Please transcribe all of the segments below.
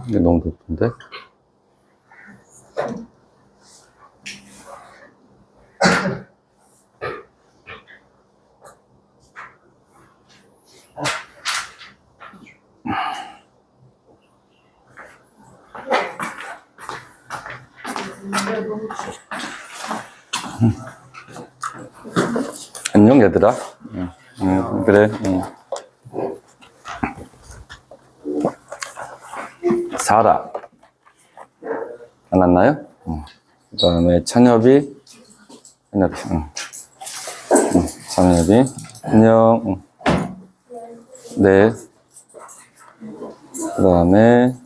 이게 너무 높은데? 안녕 얘들아. 그래. 사라 안 왔나요? 그 다음에 찬엽이 찬엽이 안녕. 네. 그 다음에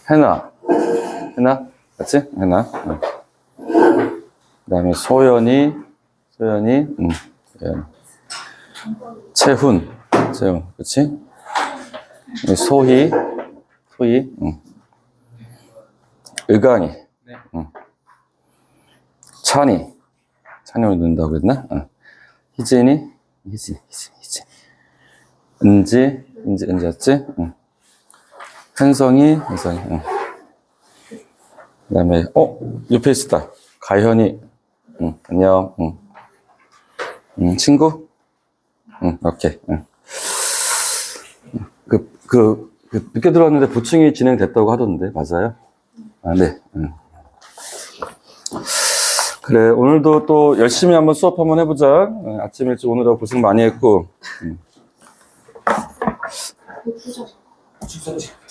해나 맞지? 해나. 그 다음에 소연이 채훈, 그치? 소희, 의강이, 찬이 오늘 넣는다고 그랬나? 희진이, 은지였지? 현성이, 그 다음에, 옆에 있었다. 가현이, 안녕, 친구? 오케이. 늦게 들어왔는데 보충이 진행됐다고 하던데, 맞아요? 네. 그래, 오늘도 또 열심히 한번 수업 한번 해보자. 아침 일찍 오느라 고생 많이 했고.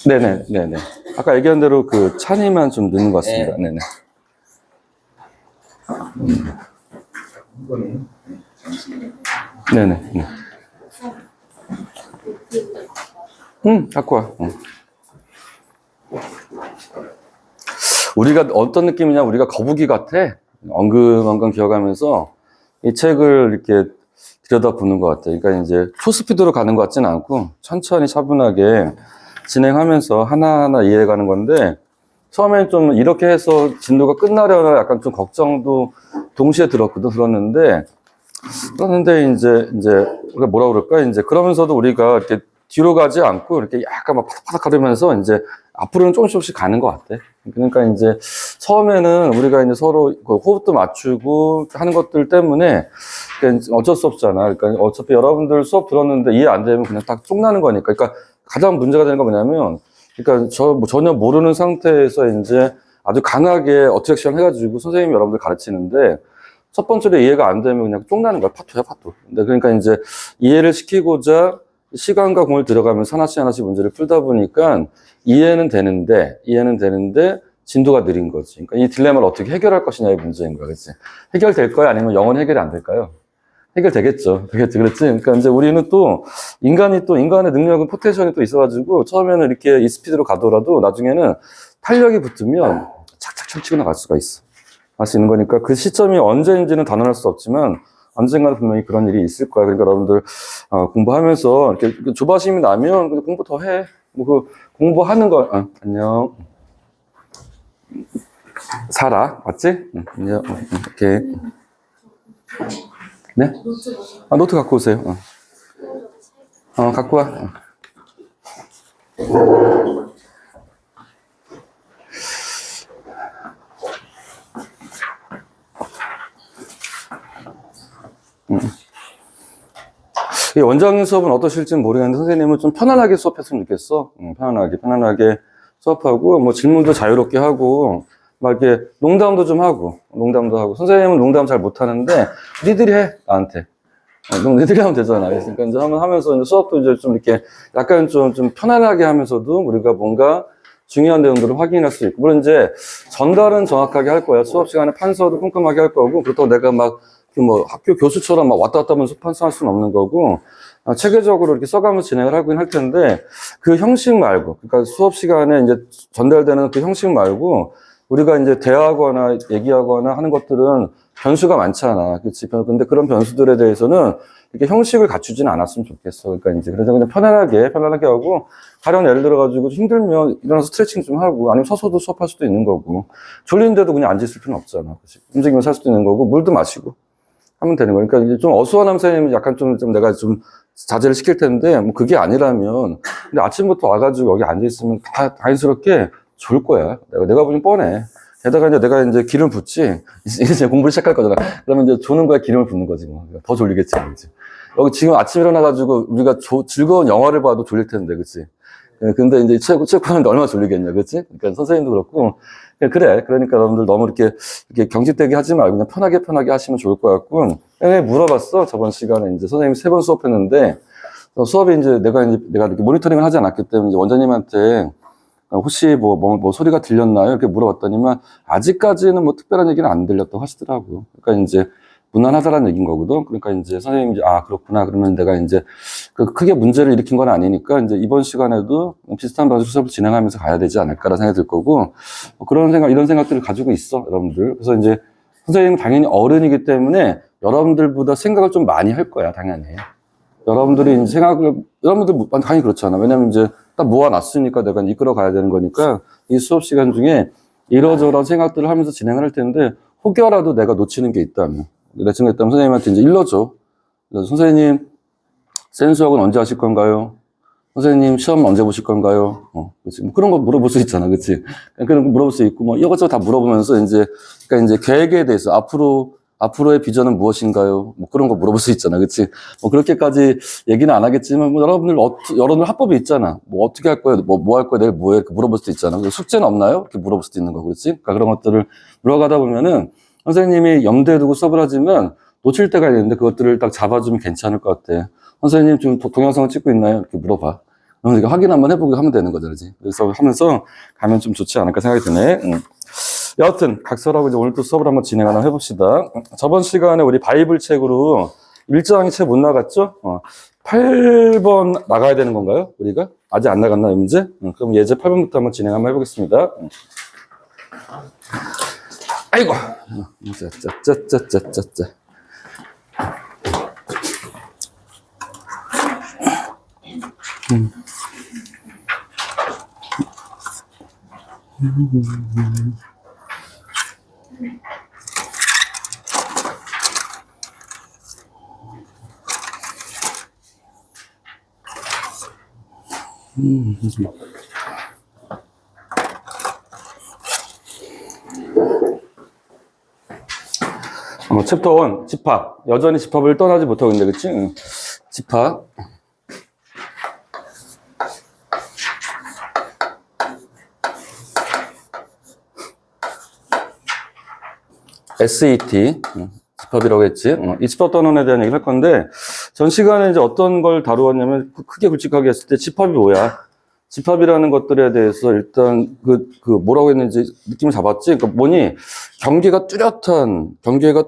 네네. 아까 얘기한 대로 그 찬이만 좀 늦는 것 같습니다. 네네. 네네. 갖고 와. 우리가 어떤 느낌이냐, 우리가 거북이 같아. 엉금엉금 기어가면서 이 책을 이렇게 들여다보는 것 같아. 그러니까 이제 초스피드로 가는 것 같지는 않고 천천히 차분하게 진행하면서 하나하나 이해해가는 건데, 처음엔 좀 이렇게 해서 진도가 끝나려나 약간 좀 걱정도 동시에 들었는데 이제 우리가 뭐라 그럴까? 이제 그러면서도 우리가 이렇게 뒤로 가지 않고 이렇게 약간 막 파닥파닥 하면서 이제 앞으로는 조금씩 가는 것 같아. 그러니까 이제 처음에는 우리가 이제 서로 호흡도 맞추고 하는 것들 때문에 어쩔 수 없잖아. 그러니까 어차피 여러분들 수업 들었는데 이해 안 되면 그냥 딱 쪽나는 거니까. 그러니까 가장 문제가 되는 건 뭐냐면, 그러니까 전혀 모르는 상태에서 이제 아주 강하게 어트랙션 해가지고 선생님이 여러분들 가르치는데 첫 번째로 이해가 안 되면 그냥 쪽나는 거야. 파토야, 파토. 근데 그러니까 이제 이해를 시키고자 시간과 공을 들여가면서 하나씩 문제를 풀다 보니까 이해는 되는데 진도가 느린 거지. 그러니까 이 딜레마를 어떻게 해결할 것이냐의 문제인 거야. 그치? 해결될 거야? 아니면 영원 해결이 안 될까요? 해결되겠죠. 그렇지. 그러니까 이제 우리는 또 인간의 능력은 포텐셜이 또 있어가지고 처음에는 이렇게 이 스피드로 가더라도 나중에는 탄력이 붙으면 착착 치고 나갈 수가 있어. 할 수 있는 거니까 그 시점이 언제인지는 단언할 수 없지만 언젠가는 분명히 그런 일이 있을 거야. 그러니까 여러분들 공부하면서 이렇게 조바심이 나면 공부 더 해. 공부하는 거 안녕. 살아, 맞지? 안녕. 오케이. 네? 노트 갖고 오세요. 갖고 와. 이 원장님 수업은 어떠실지는 모르겠는데 선생님은 좀 편안하게 수업했으면 좋겠어. 편안하게 수업하고 뭐 질문도 자유롭게 하고 막 이렇게 농담도 하고 선생님은 농담 잘 못하는데 니들이 해 나한테. 니들이 하면 되잖아. 그러니까 이제 하면서 이제 수업도 이제 좀 이렇게 약간 좀 편안하게 하면서도 우리가 뭔가 중요한 내용들을 확인할 수 있고, 물론 이제 전달은 정확하게 할 거야. 수업 시간에 판서도 꼼꼼하게 할 거고, 그렇다고 내가 막 학교 교수처럼 막 왔다 갔다 하면서 판서할 수는 없는 거고, 체계적으로 이렇게 써가면서 진행을 하긴 할 텐데, 그 형식 말고, 그러니까 수업 시간에 이제 전달되는 그 형식 말고, 우리가 이제 대화하거나 얘기하거나 하는 것들은 변수가 많잖아. 그치? 근데 그런 변수들에 대해서는 이렇게 형식을 갖추지는 않았으면 좋겠어. 그러니까 이제 그래서 그냥 편안하게 하고, 가령 예를 들어가지고 힘들면 일어나서 스트레칭 좀 하고, 아니면 서서도 수업할 수도 있는 거고, 졸린데도 그냥 앉아있을 필요는 없잖아. 그치? 움직이면서 할 수도 있는 거고, 물도 마시고. 하면 되는 거니까 이제 좀 어수선한 선생님은 약간 좀 내가 좀 자제를 시킬 텐데 뭐 그게 아니라면 근데 아침부터 와가지고 여기 앉아 있으면 다 자연스럽게 좋을 거야. 내가 보기엔 뻔해. 게다가 이제 내가 이제 기름을 붓지 이제 공부를 시작할 거잖아. 그러면 이제 조는 거야 기름을 붓는 거지 뭐. 더 졸리겠지, 그치? 여기 지금 아침 일어나가지고 우리가 즐거운 영화를 봐도 졸릴 텐데, 그치? 근데 이제 체육하는데 얼마나 졸리겠냐, 그치? 그러니까 선생님도 그렇고. 그래. 그러니까 여러분들 너무 이렇게 경직되게 하지 말고 그냥 편하게 하시면 좋을 것 같고. 물어봤어. 저번 시간에 이제 선생님이 3번 수업했는데, 수업에 이제 내가 이렇게 모니터링을 하지 않았기 때문에 이제 원장님한테 혹시 뭐 소리가 들렸나요? 이렇게 물어봤더니만 아직까지는 뭐 특별한 얘기는 안 들렸다고 하시더라고요. 그러니까 이제 무난하다라는 얘기인 거거든. 그러니까 이제 선생님이 그렇구나. 그러면 내가 이제 크게 문제를 일으킨 건 아니니까 이제 이번 시간에도 비슷한 방식 수업을 진행하면서 가야 되지 않을까라는 생각이 들 거고 이런 생각들을 가지고 있어, 여러분들. 그래서 이제 선생님은 당연히 어른이기 때문에 여러분들보다 생각을 좀 많이 할 거야, 당연히. 여러분들이 이제 여러분들 당연히 그렇잖아. 왜냐면 이제 딱 모아놨으니까 내가 이끌어 가야 되는 거니까 이 수업 시간 중에 이러저러한 생각들을 하면서 진행을 할 텐데 혹여라도 내가 놓치는 게 있다면 레슨가 있다면 선생님한테 이제 일러줘. 그래서 선생님, 센수학은 언제 하실 건가요? 선생님, 시험 언제 보실 건가요? 그치. 뭐 그런 거 물어볼 수 있잖아, 그치? 그런 거 물어볼 수 있고, 뭐, 이것저것 다 물어보면서 그러니까 계획에 대해서 앞으로의 비전은 무엇인가요? 뭐 그런 거 물어볼 수 있잖아, 그치? 뭐 그렇게까지 얘기는 안 하겠지만, 뭐 여러분들 합법이 있잖아. 뭐 어떻게 할 거예요? 뭐 할 거예요? 내일 뭐 해? 이렇게 물어볼 수도 있잖아. 숙제는 없나요? 이렇게 물어볼 수도 있는 거, 그렇지? 그러니까 그런 것들을 물어가다 보면은, 선생님이 염두에 두고 수업을 하지만 놓칠 때가 있는데 그것들을 딱 잡아주면 괜찮을 것 같아. 선생님 지금 동영상을 찍고 있나요? 이렇게 물어봐. 그러니까 확인 한번 해보고 하면 되는 거잖아. 그래서 하면서 가면 좀 좋지 않을까 생각이 드네. 여하튼 각설하고 이제 오늘 또 수업을 한번 진행 하나 해봅시다. 저번 시간에 우리 바이블 책으로 1장이 채 못 나갔죠? 8번 나가야 되는 건가요? 우리가? 아직 안 나갔나요, 문제? 그럼 예제 8번부터 한번 진행 한번 해보겠습니다. 아이고. 짜짜짜짜짜짜. 챕터 1, 집합. 여전히 집합을 떠나지 못하고 있는데, 그치? 집합. SET. 집합이라고 했지. 이 집합 단원에 대한 얘기를 할 건데, 전 시간에 이제 어떤 걸 다루었냐면, 크게 굵직하게 했을 때 집합이 뭐야? 집합이라는 것들에 대해서 일단 뭐라고 했는지 느낌을 잡았지? 그러니까 뭐니? 경계가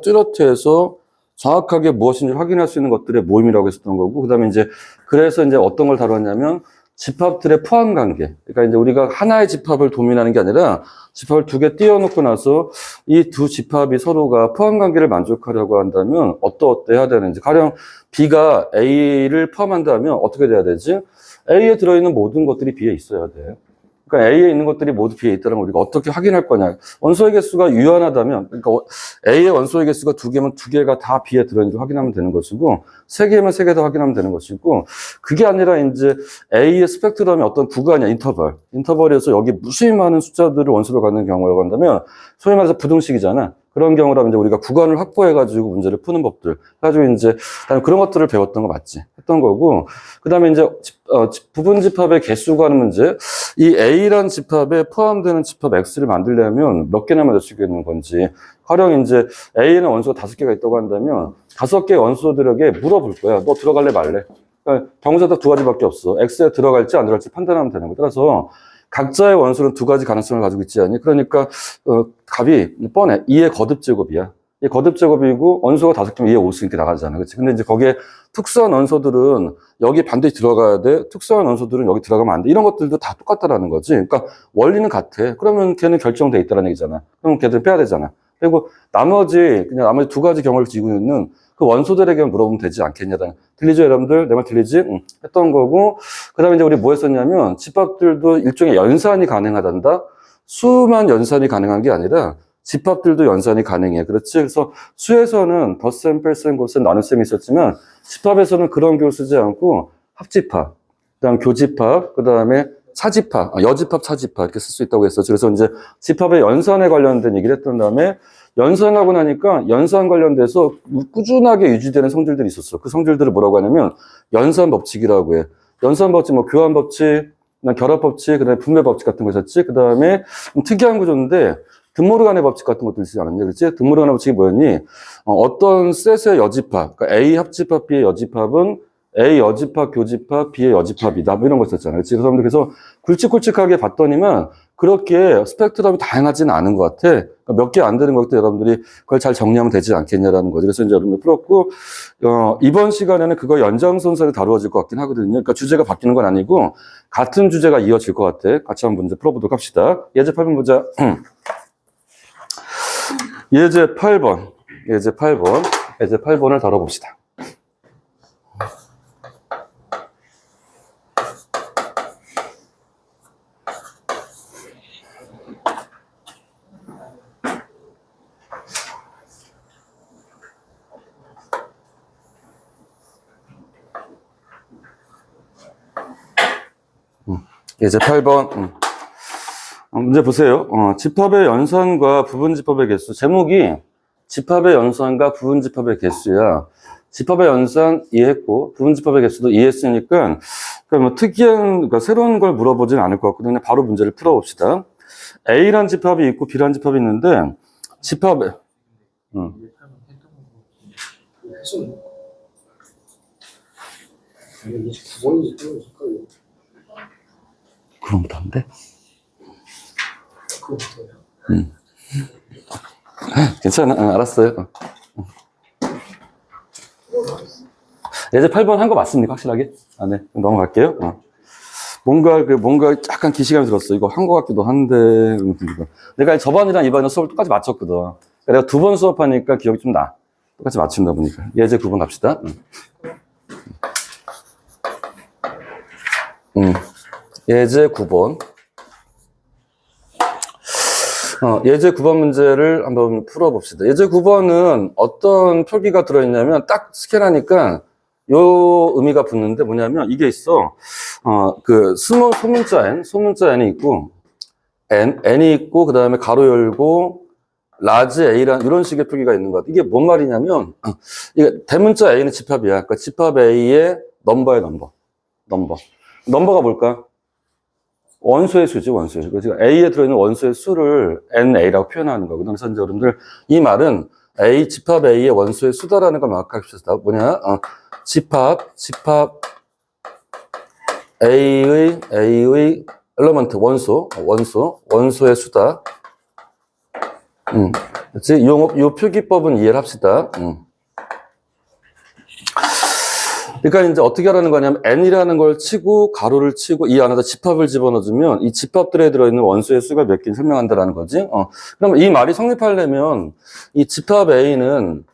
뚜렷해서 정확하게 무엇인지 확인할 수 있는 것들의 모임이라고 했었던 거고, 그 다음에 그래서 어떤 걸 다뤘냐면, 집합들의 포함 관계. 그러니까 이제 우리가 하나의 집합을 도민하는 게 아니라 집합을 2개 띄워놓고 나서 이 두 집합이 서로가 포함 관계를 만족하려고 한다면 어떠해야 되는지. 가령 B가 A를 포함한다면 어떻게 돼야 되지? A에 들어있는 모든 것들이 B에 있어야 돼. 그러니까 A에 있는 것들이 모두 B에 있다는 걸 우리가 어떻게 확인할 거냐. 원소의 개수가 유한하다면, 그러니까 A의 원소의 개수가 2개면 2개가 다 B에 들어있는지 확인하면 되는 것이고, 3개면 3개 다 확인하면 되는 것이고, 그게 아니라 이제 A의 스펙트럼이 어떤 구간이야, 인터벌에서 여기 무수히 많은 숫자들을 원소로 갖는 경우라고 한다면, 소위 말해서 부등식이잖아. 그런 경우라면 이제 우리가 구간을 확보해가지고 문제를 푸는 법들. 해가지고 그런 것들을 배웠던 거 맞지? 했던 거고, 그 다음에 부분 집합의 개수가 하는 문제. 이 A라는 집합에 포함되는 집합 X를 만들려면 몇 개나 만들 수 있는 건지. 가령 A에는 원소가 5개가 있다고 한다면 5개의 원소들에게 물어볼 거야. 너 들어갈래 말래? 그러니까 경우가 딱 2가지밖에 없어. X에 들어갈지 안 들어갈지 판단하면 되는 거야. 따라서 각자의 원소는 2가지 가능성을 가지고 있지 않니? 그러니까 값이 뻔해. 2의 거듭제곱이야. 이 거듭제곱이고 원소가 5개면 2의 5수 이렇게 나가잖아. 그치? 근데 거기에 특수한 원소들은 여기 반드시 들어가야 돼. 특수한 원소들은 여기 들어가면 안 돼. 이런 것들도 다 똑같다라는 거지. 그러니까 원리는 같아. 그러면 걔는 결정돼 있다라는 얘기잖아. 그럼 걔들 빼야 되잖아. 그리고 나머지 2가지 경우를 지고 있는 그 원소들에게 물어보면 되지 않겠냐. 들리죠, 여러분들? 내 말 들리지? 했던 거고. 그 다음에 우리 뭐 했었냐면, 집합들도 일종의 연산이 가능하단다? 수만 연산이 가능한 게 아니라, 집합들도 연산이 가능해. 그렇지? 그래서 수에서는 덧셈, 뺄셈, 곱셈, 나눗셈이 있었지만 집합에서는 그런 교를 쓰지 않고 합집합, 그다음 교집합, 그다음에 차집합, 여집합, 차집합 이렇게 쓸 수 있다고 했었죠. 그래서 이제 집합의 연산에 관련된 얘기를 했던 다음에 연산하고 나니까 연산 관련돼서 꾸준하게 유지되는 성질들이 있었어. 그 성질들을 뭐라고 하냐면 연산 법칙이라고 해. 연산 법칙, 뭐 교환 법칙, 결합 법칙, 그다음에 분배 법칙 같은 거 있었지. 그다음에 특이한 구조인데 드모르간의 법칙 같은 것도 있지 않았냐, 그렇지? 드모르간의 법칙이 뭐였니? 어떤 셋의 여집합, 그러니까 A 합집합, B의 여집합은 A 여집합, 교집합, B의 여집합이다. 뭐 이런 거 있었잖아요. 그래서 굵직굵직하게 봤더니만 그렇게 스펙트럼이 다양하지는 않은 것 같아. 그러니까 몇 개 안 되는 것 같아. 여러분들이 그걸 잘 정리하면 되지 않겠냐라는 거죠. 그래서 이제 여러분들 풀었고, 이번 시간에는 그거 연장선상에 다루어질 것 같긴 하거든요. 그러니까 주제가 바뀌는 건 아니고 같은 주제가 이어질 것 같아. 같이 한번 문제 풀어보도록 합시다. 예제 8번 보자. 예제 8번. 예제 8번. 예제 8번을 다뤄봅시다. 예제 8번. 문제 보세요. 집합의 연산과 부분집합의 개수. 제목이 집합의 연산과 부분집합의 개수야. 집합의 연산 이해했고, 부분집합의 개수도 이해했으니까, 그러니까 뭐 특이한, 그러니까 새로운 걸 물어보진 않을 것 같거든요. 바로 문제를 풀어봅시다. A란 집합이 있고, B란 집합이 있는데, 집합에, 그럼 못한데? 괜찮아. 알았어요. 예제 8번 한 거 맞습니까? 확실하게? 네. 넘어갈게요. 뭔가 약간 기시감이 들었어. 이거 한 거 같기도 한데. 내가 저번이랑 이번에 수업을 똑같이 맞췄거든. 그러니까 내가 두 번 수업하니까 기억이 좀 나. 똑같이 맞춘다 보니까. 예제 9번 갑시다. 예제 9번. 예제 9번 문제를 한번 풀어봅시다. 예제 9번은 어떤 표기가 들어있냐면 딱 스캔하니까 요 의미가 붙는데 뭐냐면 이게 있어. 그 소문자 n이 있고, n이 있고, 그 다음에 가로 열고, 라지 a란 이런 식의 표기가 있는 것 같아. 이게 뭔 말이냐면, 이게 대문자 a는 집합이야. 그러니까 집합 a의 넘버야, 넘버. 넘버가 뭘까? 원소의 수지, 원소의 수. 그래서 A에 들어있는 원소의 수를 NA라고 표현하는 거거든요. 그래서 이제 여러분들, 이 말은 집합 A의 원소의 수다라는 걸 명확하게 합시다. 뭐냐? 집합 A의 엘러먼트, 원소의 수다. 그치? 요 표기법은 이해를 합시다. 그러니까 이제 어떻게 하라는 거냐면 n이라는 걸 치고 가로를 치고 이 안에다 집합을 집어넣어주면 이 집합들에 들어있는 원소의 수가 몇 개인지 설명한다라는 거지. 그럼 이 말이 성립하려면 이 집합 A는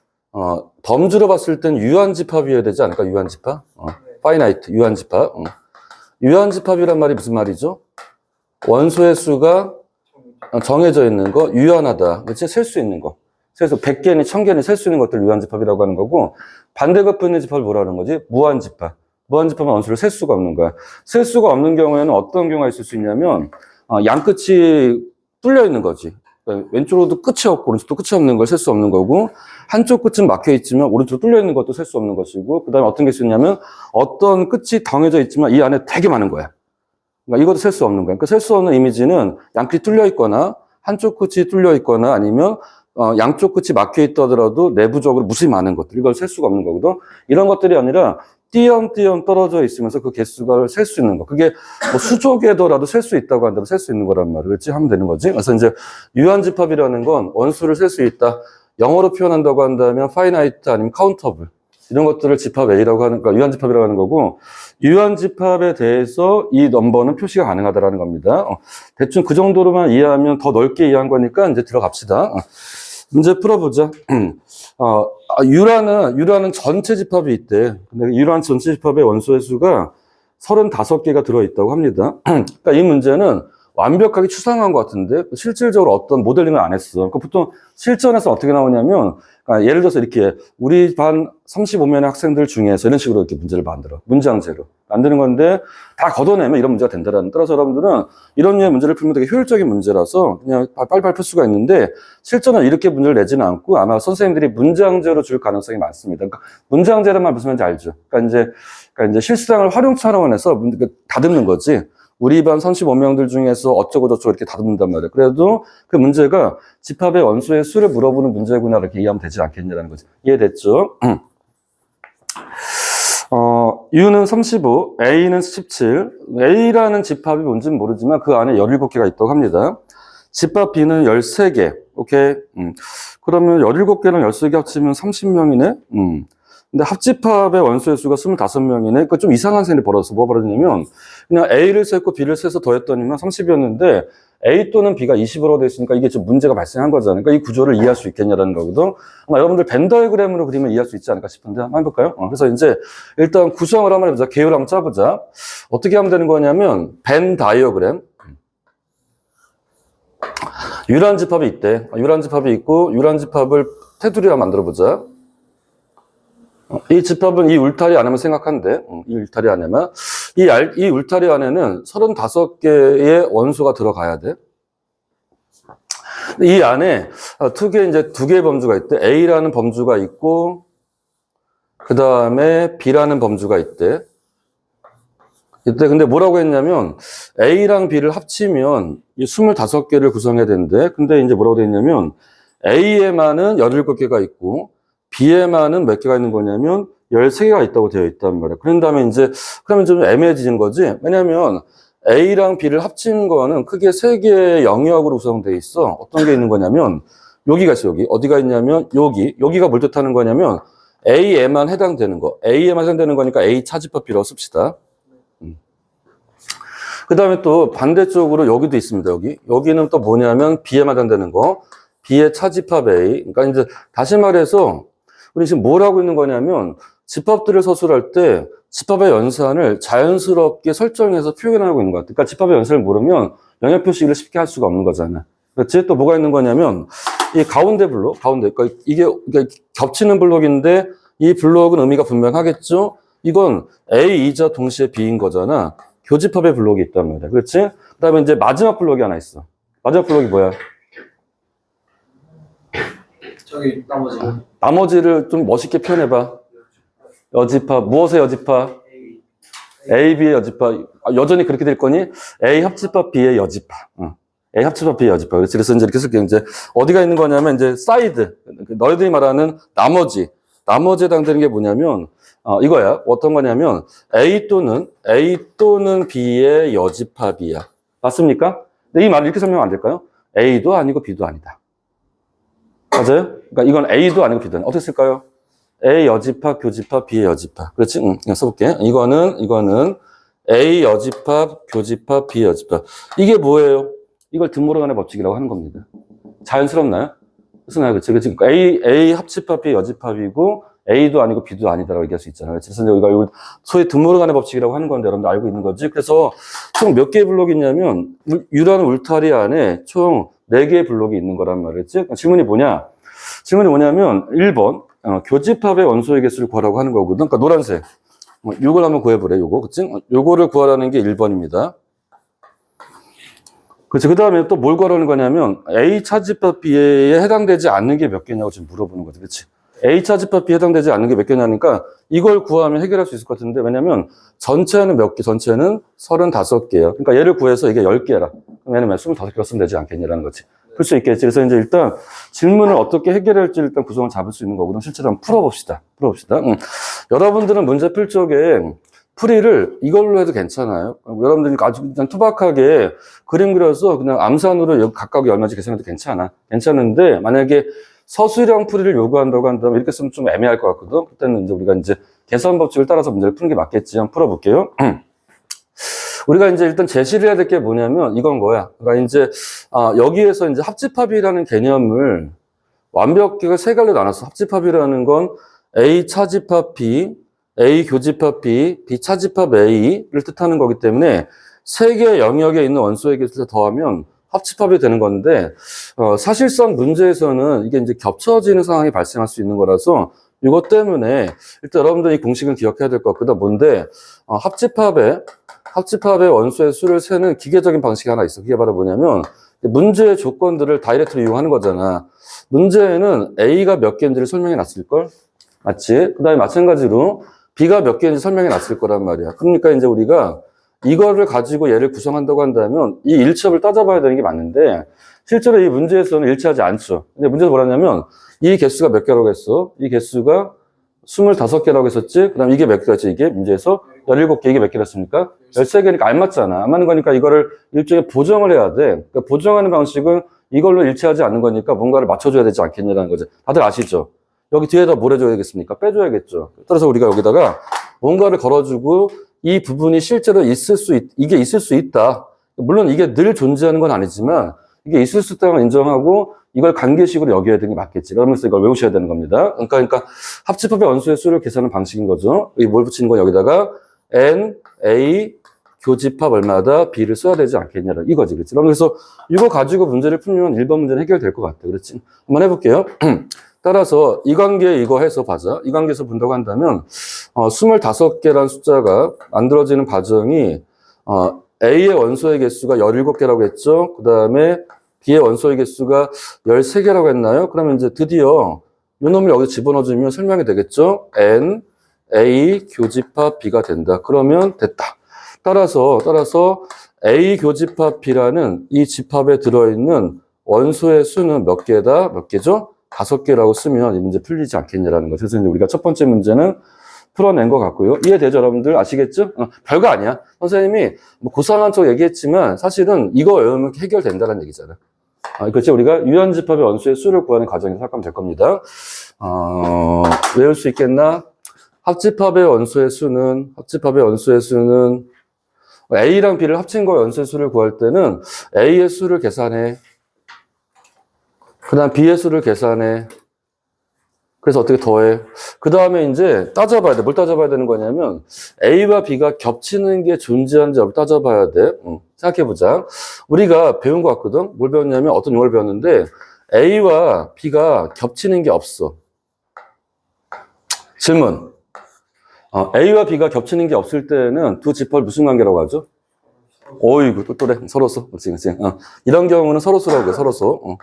범주로 봤을 땐 유한집합이어야 되지 않을까? 유한집합? 파이나이트, 유한집합. 유한집합이란 말이 무슨 말이죠? 원소의 수가 정해져 있는 거, 유한하다. 그치? 셀 수 있는 거. 그래서 100개니 1000개니 셀 수 있는 것들 유한집합이라고 하는 거고, 반대급부 있는 집합을 뭐라 하는 거지? 무한집합. 무한집합은 원소를 셀 수가 없는 거야. 셀 수가 없는 경우에는 어떤 경우가 있을 수 있냐면, 양 끝이 뚫려 있는 거지. 그러니까 왼쪽으로도 끝이 없고, 오른쪽도 끝이 없는 걸 셀 수 없는 거고, 한쪽 끝은 막혀 있지만, 오른쪽으로 뚫려 있는 것도 셀 수 없는 것이고, 그 다음에 어떤 게 있었냐면, 어떤 끝이 정해져 있지만, 이 안에 되게 많은 거야. 그러니까 이것도 셀 수 없는 거야. 그러니까 셀 수 없는 이미지는 양 끝이 뚫려 있거나, 한쪽 끝이 뚫려 있거나, 아니면, 양쪽 끝이 막혀 있더라도 내부적으로 무수히 많은 것들, 이걸 셀 수가 없는 거거든. 이런 것들이 아니라 띄엄띄엄 떨어져 있으면서 그 개수가 셀 수 있는 거. 그게 뭐 수조개더라도 셀 수 있다고 한다면 셀 수 있는 거란 말이에요. 그렇지? 하면 되는 거지. 그래서 이제 유한집합이라는 건 원수를 셀 수 있다. 영어로 표현한다고 한다면 finite 아니면 countable. 이런 것들을 집합 A라고 하는, 그러니까 유한집합이라고 하는 거고, 유한집합에 대해서 이 넘버는 표시가 가능하다라는 겁니다. 대충 그 정도로만 이해하면 더 넓게 이해한 거니까 이제 들어갑시다. 문제 풀어보자. 유라는 전체 집합이 있대. 근데 유라는 전체 집합의 원소의 수가 35개가 들어있다고 합니다. 그러니까 이 문제는 완벽하게 추상한 것 같은데 실질적으로 어떤 모델링을 안 했어. 그러니까 보통 실전에서 어떻게 나오냐면 그러니까 예를 들어서 이렇게 우리 반 35명의 학생들 중에서 이런 식으로 이렇게 문제를 만들어. 문장제로 만드는 건데 다 걷어내면 이런 문제가 된다라는 따라서 여러분들은 이런 류의 문제를 풀면 되게 효율적인 문제라서 그냥 빨리빨리 풀 수가 있는데 실전은 이렇게 문제를 내지는 않고 아마 선생님들이 문장제로 줄 가능성이 많습니다. 그러니까 문장제로만 무슨 말인지 알죠? 그러니까 이제 실수량을 활용 차원에서 다듬는 거지. 우리 반 35명들 중에서 어쩌고저쩌고 이렇게 다듬는단 말이에요. 그래도 그 문제가 집합의 원소의 수를 물어보는 문제구나 이렇게 이해하면 되지 않겠냐라는 거지. 이해됐죠? U는 35, A는 17. A라는 집합이 뭔지는 모르지만 그 안에 17개가 있다고 합니다. 집합 B는 13개. 오케이. 그러면 17개랑 13개 합치면 30명이네? 근데 합집합의 원소의 수가 25명이네. 그러니까 좀 이상한 셈이 벌어졌어. 뭐가 벌어졌냐면, 그냥 A를 셌고 B를 세서 더했더니만 30이었는데, A 또는 B가 20으로 되어 있으니까 이게 좀 문제가 발생한 거잖아요. 그러니까 이 구조를 이해할 수 있겠냐라는 거거든. 아마 여러분들 벤 다이어그램으로 그리면 이해할 수 있지 않을까 싶은데, 한번 해볼까요? 그래서 이제, 일단 구성을 한번 해보자. 계율 한번 짜보자. 어떻게 하면 되는 거냐면, 벤 다이어그램. 유란 집합이 있대. 유란 집합이 있고, 유란 집합을 테두리로 만들어보자. 이 집합은 이 울타리 안에만 생각한대. 이 울타리 안에만. 이 울타리 안에는 35개의 원소가 들어가야 돼. 이 안에 이제 두 개의 범주가 있대. A라는 범주가 있고, 그 다음에 B라는 범주가 있대. 이때 근데 뭐라고 했냐면, A랑 B를 합치면 이 25개를 구성해야 되는데, 근데 이제 뭐라고 했냐면, A에만은 17개가 있고, B에만은 몇 개가 있는 거냐면 13개가 있다고 되어 있단 말이야. 그런 다음에 이제 그러면 좀 애매해지는 거지. 왜냐면 A랑 B를 합친 거는 크게 3개의 영역으로 구성되어 있어. 어떤 게 있는 거냐면 여기가 있어. 여기 어디가 있냐면 여기가 뭘 뜻하는 거냐면 A에만 해당되는 거. A에만 해당되는 거니까 A 차집합 B라고 씁시다. 그 다음에 또 반대쪽으로 여기도 있습니다. 여기는 또 뭐냐면 B에만 해당되는 거. B의 차집합 A. 그러니까 이제 다시 말해서 우리 지금 뭘 하고 있는 거냐면 집합들을 서술할 때 집합의 연산을 자연스럽게 설정해서 표현하고 있는 것 같아요. 그러니까 집합의 연산을 모르면 영역 표시를 쉽게 할 수가 없는 거잖아요. 그렇지? 또 뭐가 있는 거냐면 이 가운데 블록, 그러니까 이게 겹치는 블록인데 이 블록은 의미가 분명하겠죠? 이건 A이자 동시에 B인 거잖아. 교집합의 블록이 있단 말이야. 그렇지? 그 다음에 이제 마지막 블록이 하나 있어. 마지막 블록이 뭐야? 저기 나머지를 좀 멋있게 표현해봐. 여집합. 무엇의 여집합? A, B의 여집합. 여전히 그렇게 될 거니? A 합집합 B의 여집합. A 합집합 B의 여집합. 그래서 이제 이렇게 쓸게요. 이제 어디가 있는 거냐면 이제 사이드. 너희들이 말하는 나머지에 해당되는 게 뭐냐면 이거야. 어떤 거냐면 A 또는 B의 여집합이야. 맞습니까? 근데 이 말을 이렇게 설명하면 안 될까요? A도 아니고 B도 아니다. 맞아요? 그러니까 이건 A도 아니고 B도 아니고 어떻게 쓸까요? A 여집합, 교집합, B의 여집합. 그렇지? 그냥 써볼게. 이거는 A 여집합, 교집합, B의 여집합. 이게 뭐예요? 이걸 드모르간의 법칙이라고 하는 겁니다. 자연스럽나요? 그렇나요? 그렇지? A 합집합, B 여집합이고 A도 아니고 B도 아니다라고 얘기할 수 있잖아요. 그래서 이거 소위 드모르간의 법칙이라고 하는 건데 여러분들 알고 있는 거지. 그래서 총 몇 개의 블록이 있냐면 유라는 울타리 안에 총 4개의 블록이 있는 거란 말이지. 질문이 뭐냐면 1번 교집합의 원소의 개수를 구하라고 하는 거거든. 그러니까 노란색. 요걸 한번 구해보래. 요거. 그치? 요거를 구하라는 게 1번입니다. 그치. 그 다음에 또 뭘 구하라는 거냐면 A 차집합 B에 해당되지 않는 게 몇 개냐고 지금 물어보는 거지. 그치? A 차집합 B에 해당되지 않는 게 몇 개냐니까 이걸 구하면 해결할 수 있을 것 같은데 왜냐면 전체는 몇 개? 전체는 35개예요. 그러니까 얘를 구해서 이게 10개라. 왜냐면 25개가 쓰면 되지 않겠냐라는 거지. 풀 수 있겠지. 그래서 이제 일단 질문을 어떻게 해결할지 일단 구성을 잡을 수 있는 거거든. 실제로 한번 풀어봅시다. 여러분들은 문제 풀 적에 풀이를 이걸로 해도 괜찮아요. 여러분들이 아주 그냥 투박하게 그림 그려서 그냥 암산으로 각각 얼마인지 계산해도 괜찮은데 만약에 서술형 풀이를 요구한다고 한다면 이렇게 쓰면 좀 애매할 것 같거든. 그때는 이제 우리가 이제 계산 법칙을 따라서 문제를 푸는 게 맞겠지. 한번 풀어볼게요. 우리가 이제 일단 제시를 해야 될 게 뭐냐면 이건 거야. 그러니까 이제 여기에서 이제 합집합이라는 개념을 완벽하게 세 갈래로 나눴어. 합집합이라는 건 A 차집합 B, A 교집합 B, B 차집합 A를 뜻하는 거기 때문에 세 개의 영역에 있는 원소의 개수를 더하면 합집합이 되는 건데, 사실상 문제에서는 이게 이제 겹쳐지는 상황이 발생할 수 있는 거라서 이것 때문에 일단 여러분들 이 공식은 기억해야 될 것 같거든. 뭔데, 합집합의 원소의 수를 세는 기계적인 방식이 하나 있어. 그게 바로 뭐냐면, 문제의 조건들을 다이렉트로 이용하는 거잖아. 문제에는 A가 몇 개인지를 설명해 놨을걸? 맞지? 그 다음에 마찬가지로 B가 몇 개인지 설명해 놨을 거란 말이야. 그러니까 이제 우리가 이거를 가지고 얘를 구성한다고 한다면 이 일치합을 따져봐야 되는 게 맞는데 실제로 이 문제에서는 일치하지 않죠. 근데 문제에서 뭐라냐면 이 개수가 몇 개라고 했어? 이 개수가 25개라고 했었지? 그 다음 이게 몇 개였지? 이게 문제에서 17개, 이게 몇 개랬습니까? 13개니까 안 맞잖아. 안 맞는 거니까 이거를 일종의 보정을 해야 돼. 그러니까 보정하는 방식은 이걸로 일치하지 않는 거니까 뭔가를 맞춰줘야 되지 않겠냐라는 거지. 다들 아시죠? 여기 뒤에다 뭘 해줘야겠습니까? 빼줘야겠죠. 따라서 우리가 여기다가 뭔가를 걸어주고 이 부분이 실제로 이게 있을 수 있다. 물론 이게 늘 존재하는 건 아니지만 이게 있을 수 있다는 걸 인정하고 이걸 관계식으로 여겨야 되는 게 맞겠지. 그러면서 이걸 외우셔야 되는 겁니다. 그러니까 합집합의 원소의 수를 계산하는 방식인 거죠. 이 뭘 붙이는 거 여기다가 N, A, 교집합 얼마다 B를 써야 되지 않겠냐. 이거지. 그렇지. 그래서 이거 가지고 문제를 풀면 1번 문제는 해결될 것 같아. 그렇지. 한번 해볼게요. 따라서 이 관계 이거 해서 봐자. 이 관계에서 본다고 한다면 25개라는 숫자가 만들어지는 과정이 A의 원소의 개수가 17개라고 했죠. 그 다음에 B의 원소의 개수가 13개라고 했나요? 그러면 이제 드디어 이 놈을 여기서 집어넣어주면 설명이 되겠죠. N, A 교집합 B가 된다. 그러면 됐다. 따라서 A 교집합 B라는 이 집합에 들어있는 원소의 수는 몇 개다? 몇 개죠? 5개라고 쓰면 이 문제 풀리지 않겠냐라는 거죠. 그래서 이제 우리가 첫 번째 문제는 풀어낸 것 같고요. 이해되죠, 여러분들? 아시겠죠? 별거 아니야. 선생님이 뭐 고상한 척 얘기했지만 사실은 이거 외우면 해결된다는 얘기잖아. 그렇지? 우리가 유연집합의 원소의 수를 구하는 과정에서 생각하면 될 겁니다. 외울 수 있겠나? 합집합의 원소의 수는 A랑 B를 합친 거의 원소의 수를 구할 때는 A의 수를 계산해. 그 다음 B의 수를 계산해. 그래서 어떻게 더해? 그 다음에 이제 따져봐야 돼. 뭘 따져봐야 되는 거냐면 A와 B가 겹치는 게 존재하는지 따져봐야 돼. 생각해보자. 우리가 배운 것 같거든? 뭘 배웠냐면 어떤 용어를 배웠는데 A와 B가 겹치는 게 없어. 질문. A와 B가 겹치는 게 없을 때는 두 집합을 무슨 관계라고 하죠? 어이구, 또래. 서로소. 그렇지. 이런 경우는 서로소라고 해, 서로소.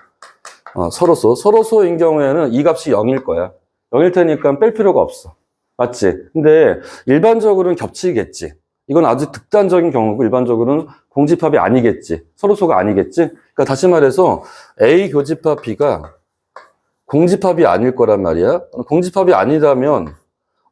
서로소인 경우에는 이 값이 0일 거야. 0일 테니까 뺄 필요가 없어. 맞지? 근데 일반적으로는 겹치겠지. 이건 아주 극단적인 경우고 일반적으로는 공집합이 아니겠지. 서로소가 아니겠지? 그러니까 다시 말해서 A 교집합 B가 공집합이 아닐 거란 말이야. 공집합이 아니라면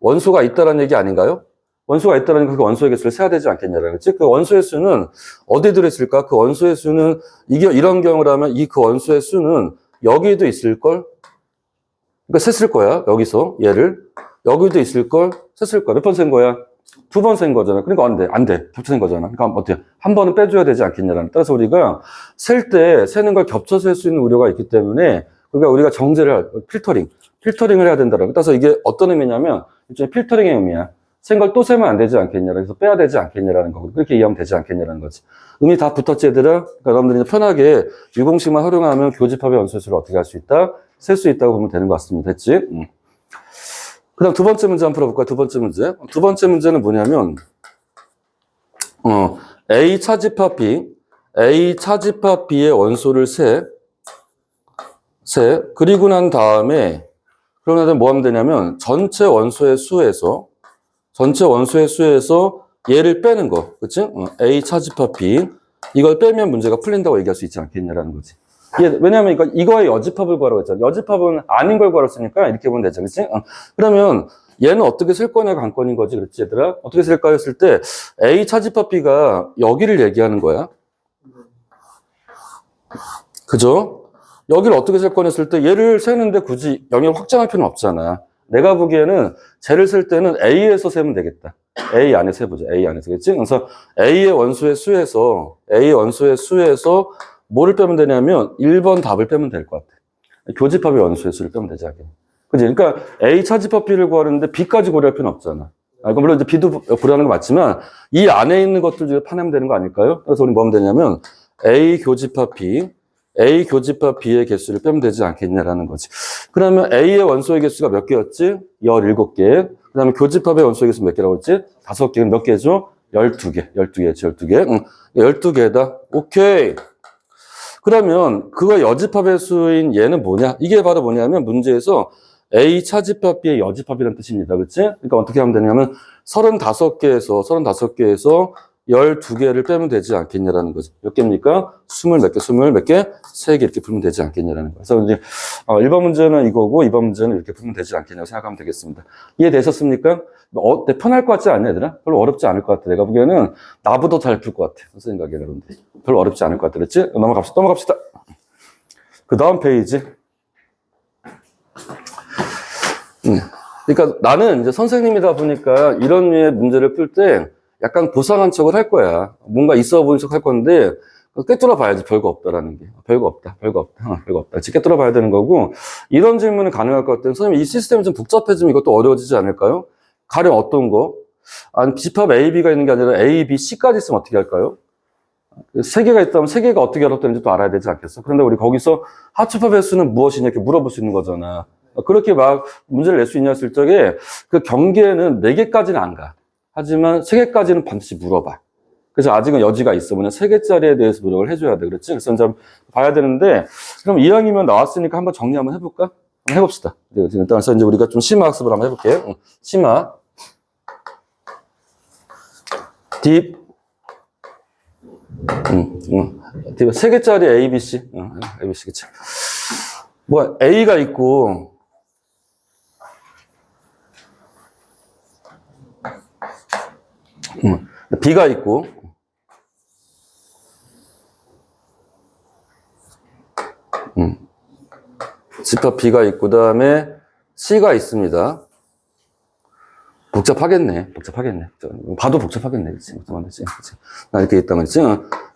원소가 있다는 얘기 아닌가요? 원소가 있다는 그 원소의 개수를 세야 되지 않겠냐라는 거지. 그 원소의 수는 어디에 들어있을까? 그 원소의 수는 이런 경우라면 그 원소의 수는 여기도 있을걸? 그러니까 셌을 거야. 여기서 얘를 여기도 있을걸? 셌을 거야. 몇 번 센 거야? 2번 센 거잖아. 그러니까 안 돼. 겹쳐진 거잖아. 그러니까 어떻게 한 번은 빼줘야 되지 않겠냐라는. 따라서 우리가 세는 걸 겹쳐 셀 수 있는 우려가 있기 때문에 그러니까 우리가 필터링을 해야 된다라고. 따라서 이게 어떤 의미냐면 일종의 필터링의 의미야. 센 걸 또 세면 안 되지 않겠냐. 그래서 빼야 되지 않겠냐라는 거고. 그렇게 이해하면 되지 않겠냐라는 거지. 의미 다 붙었지, 얘들아? 그러니까 여러분들이 편하게 유공식만 활용하면 교집합의 원소수를 어떻게 할 수 있다? 셀 수 있다고 보면 되는 것 같습니다. 됐지? 그 다음 두 번째 문제 한번 풀어볼까요? 두 번째 문제. 두 번째 문제는 뭐냐면, A 차집합 B의 원소를 그리고 난 다음에, 그러면 뭐 하면 되냐면, 전체 원소의 수에서 얘를 빼는 거. 그치? A 차집합 B. 이걸 빼면 문제가 풀린다고 얘기할 수 있지 않겠냐라는 거지. 왜냐면 이거의 여집합을 구하라고 했잖아. 여집합은 아닌 걸 구하랬으니까 이렇게 보면 되죠. 그치? 그러면 얘는 어떻게 쓸 거냐가 관건인 거지. 그렇지, 얘들아? 어떻게 쓸까 했을 때 A 차집합 B가 여기를 얘기하는 거야. 그죠? 여기를 어떻게 쓸 거냐 했을 때 얘를 세는데 굳이 영역을 확장할 필요는 없잖아. 내가 보기에는 쟤를 쓸 때는 A에서 세면 되겠다. A 안에 세보자. A 안에서. 그치? 그래서 A의 원소의 수에서 뭐를 빼면 되냐면 1번 답을 빼면 될 것 같아. 교집합의 원소의 수를 빼면 되지 않겠냐. 그치? 그러니까 A 차집합 B를 구하는데 B까지 고려할 필요는 없잖아. 이건 물론 이제 B도 고려하는 거 맞지만, 이 안에 있는 것들 중에 파내면 되는 거 아닐까요? 그래서 우리 뭐 하면 되냐면, A 교집합 B, A 교집합 B의 개수를 빼면 되지 않겠냐라는 거지. 그러면 A의 원소의 개수가 몇 개였지? 17개. 그 다음에 교집합의 원소의 개수 몇 개라고 했지? 5개. 몇 개죠? 12개. 12개지, 12개. 12개다. 오케이. 그러면 그거 여집합의 수인 얘는 뭐냐? 이게 바로 뭐냐면 문제에서 A 차집합 B의 여집합이라는 뜻입니다. 그치? 그러니까 어떻게 하면 되냐면 35개에서 12개를 빼면 되지 않겠냐라는 거죠. 몇 개입니까? 20 몇 개, 20 몇 개? 3개 이렇게 풀면 되지 않겠냐라는 거예요. 그래서 이제 1번 문제는 이거고 2번 문제는 이렇게 풀면 되지 않겠냐고 생각하면 되겠습니다. 이해되셨습니까? 내 편할 것 같지 않냐, 얘들아? 별로 어렵지 않을 것 같아. 내가 보기에는 나보다 잘 풀 것 같아. 선생님 가기에는. 여러분들. 별로 어렵지 않을 것 같아. 그랬지? 넘어갑시다. 그 다음 페이지. 그러니까 나는 이제 선생님이다 보니까 이런 류의 문제를 풀 때 약간 고상한 척을 할 거야. 뭔가 있어 보이는 척 할 건데, 꿰뚫어 봐야지. 별거 없다라는 게. 별거 없다. 꿰뚫어 봐야 되는 거고, 이런 질문은 가능할 것 같아요. 선생님, 이 시스템이 좀 복잡해지면 이것도 어려워지지 않을까요? 가령 어떤 거? 아니, 집합 A, B가 있는 게 아니라 A, B, C까지 있으면 어떻게 할까요? 3개가 있다면 3개가 어떻게 어렵다는지 또 알아야 되지 않겠어? 그런데 우리 거기서 합집합의 수는 무엇이냐 이렇게 물어볼 수 있는 거잖아. 그렇게 막 문제를 낼 수 있냐 했을 적에 그 경계는 4개까지는 안 가. 하지만 3개까지는 반드시 물어봐. 그래서 아직은 여지가 있어. 뭐냐, 3개짜리에 대해서 노력을 해줘야 돼. 그렇지? 그래서 좀 봐야 되는데, 그럼 이왕이면 나왔으니까 한번 정리 한번 해볼까? 한번 해봅시다. 일단 이제 우리가 좀 심화 학습을 한번 해볼게요. 심화. 딥. 딥. 3개짜리 A, B, C. A, B, C, 그치? 뭐, A가 있고, B가 있고, 집합 B가 있고, 그 다음에 C가 있습니다. 복잡하겠네. 봐도 복잡하겠네. 그치? 이렇게 있단 말이지.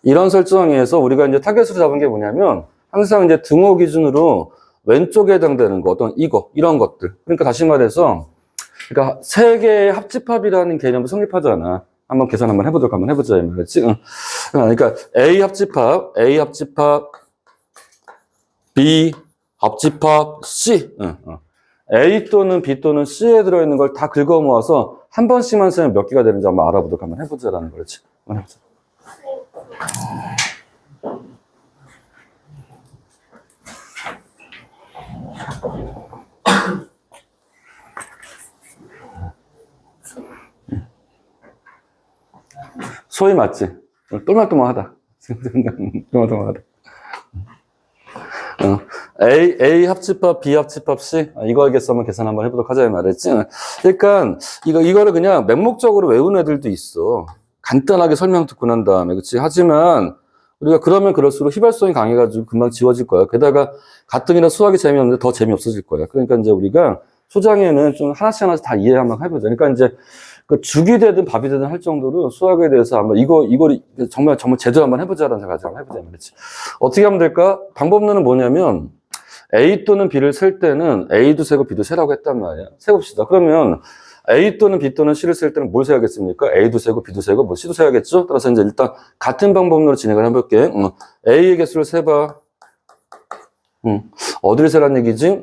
이런 설정에서 우리가 이제 타겟으로 잡은 게 뭐냐면, 항상 이제 등호 기준으로 왼쪽에 해당되는 거, 어떤 이런 것들. 그러니까 다시 말해서, 그러니까 3개의 합집합이라는 개념을 성립하잖아. 한번 계산 한번 해보도록 한번 해보자, 이 말이지. 그러니까 A 합집합, B 합집합, C. A 또는 B 또는 C에 들어있는 걸 다 긁어 모아서 한 번씩만 쓰면 몇 개가 되는지 한번 알아보도록 한번 해보자라는 거지. 한번 해보자. 소위 맞지? 똘말똘말하다. 똘말똘말하다. A 합집합, B 합집합, C. 이거 알겠어. 한번 계산 한번 해보도록 하자, 이 말했지. 그러니까, 이거를 그냥 맹목적으로 외우는 애들도 있어. 간단하게 설명 듣고 난 다음에, 그치? 하지만, 우리가 그러면 그럴수록 휘발성이 강해가지고 금방 지워질 거야. 게다가, 가뜩이나 수학이 재미없는데 더 재미없어질 거야. 그러니까 이제 우리가 소장에는 좀 하나씩 다 이해 한번 해보자. 그러니까 이제, 그 죽이 되든 밥이 되든 할 정도로 수학에 대해서 한번 이거를 정말 제대로 한번 해보자라는 생각을 한번 해보자 말이지. 어떻게 하면 될까? 방법론은 뭐냐면 A 또는 B를 셀 때는 A도 세고 B도 세라고 했단 말이야. 세봅시다. 그러면 A 또는 B 또는 C를 셀 때는 뭘 세야겠습니까? A도 세고 B도 세고 뭐 C도 세야겠죠? 따라서 이제 일단 같은 방법론으로 진행을 해볼게. A의 개수를 세봐. 어디를 세란 얘기지?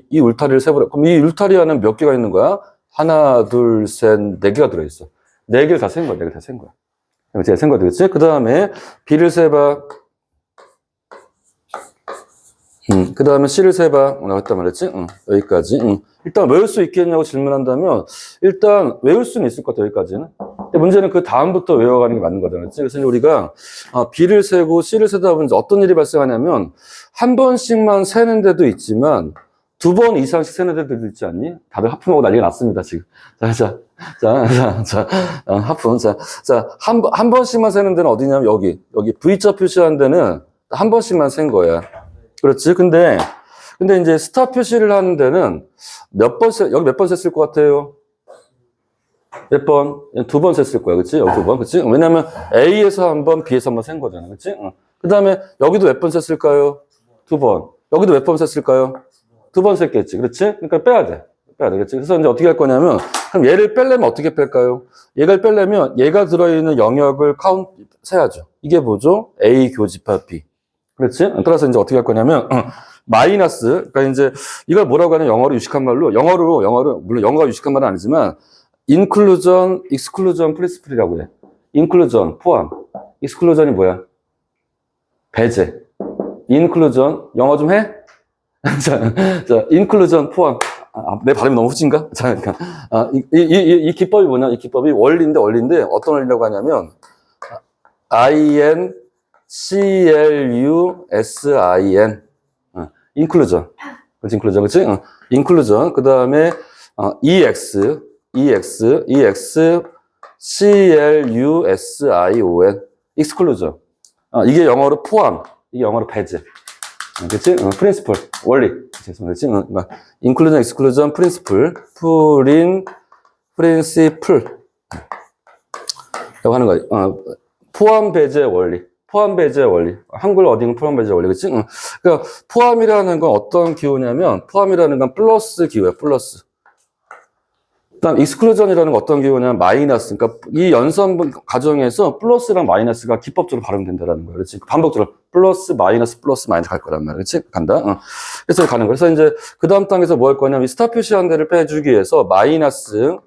이 울타리를 세보라. 그럼 이 울타리 안에 몇 개가 있는 거야? 하나, 둘, 셋, 4개가 들어있어. 4개를 다 센 거야, 4개를 다 센 거야. 제가 센 거 되겠지? 그 다음에 B를 세봐. 그 다음에 C를 세봐. 나왔단 말했지? 여기까지. 일단 외울 수 있겠냐고 질문한다면, 일단 외울 수는 있을 것 같아, 여기까지는. 근데 문제는 그 다음부터 외워가는 게 맞는 거잖아. 그래서 우리가 B를 세고 C를 세다 보면 어떤 일이 발생하냐면, 한 번씩만 세는 데도 있지만, 2번 이상씩 세는 데도 있지 않니? 다들 하품하고 난리가 났습니다, 지금. 하품. 한 번씩만 세는 데는 어디냐면 여기 V자 표시한 데는 한 번씩만 센 거야. 그렇지? 근데 이제 스타 표시를 하는 데는 여기 몇 번 셌을 것 같아요? 몇 번? 2번 셌을 거야, 그치? 여기 2번, 그치? 왜냐면 A에서 한 번, B에서 한 번 센 거잖아, 그치? 그 다음에 여기도 몇 번 셌을까요? 2번. 여기도 몇 번 셌을까요? 2번 셌겠지. 그렇지? 그러니까 빼야 돼. 빼야 되겠지. 그래서 이제 어떻게 할 거냐면, 그럼 얘를 빼려면 어떻게 뺄까요? 얘를 빼려면 얘가 들어있는 영역을 세야죠. 이게 뭐죠? A 교집합 B. 그렇지? 따라서 이제 어떻게 할 거냐면, 마이너스, 그러니까 이제 이걸 뭐라고 하냐, 영어로 유식한 말로, 영어로, 물론 영어가 유식한 말은 아니지만, inclusion, exclusion principle이라고 해. inclusion, 포함. exclusion이 뭐야? 배제. inclusion, 영어 좀 해? 자, inclusion, 포함. 내 발음이 너무 후진가? 자, 그러니까, 이 기법이 뭐냐? 이 기법이 원리인데, 어떤 원리라고 하냐면, inclusion, inclusion. 그렇지, inclusion, 그렇지? inclusion. 그 다음에, ex, clusion, exclusion. 이게 영어로 포함, 이게 영어로 배제. 그렇지? principle, 원리. 그렇지? inclusion, exclusion, principle, principle. 라고 하는 거야. 포함 배제 원리. 한글 어딩 포함 배제 원리. 그치? 그러니까 포함이라는 건 어떤 기호냐면, 포함이라는 건 플러스 기호야, 플러스. 그다음 익스클루전이라는 건 어떤 기호냐면 마이너스. 그러니까 이 연산분 과정에서 플러스랑 마이너스가 기법적으로 발음된다라는 거야. 그렇지? 반복적으로 플러스 마이너스 갈 거란 말이야. 그렇지? 간다. 그래서 가는 거야. 그래서 이제 그 다음 단계에서 뭐 할 거냐면 이 스타 표시한 데를 빼주기 위해서 마이너스,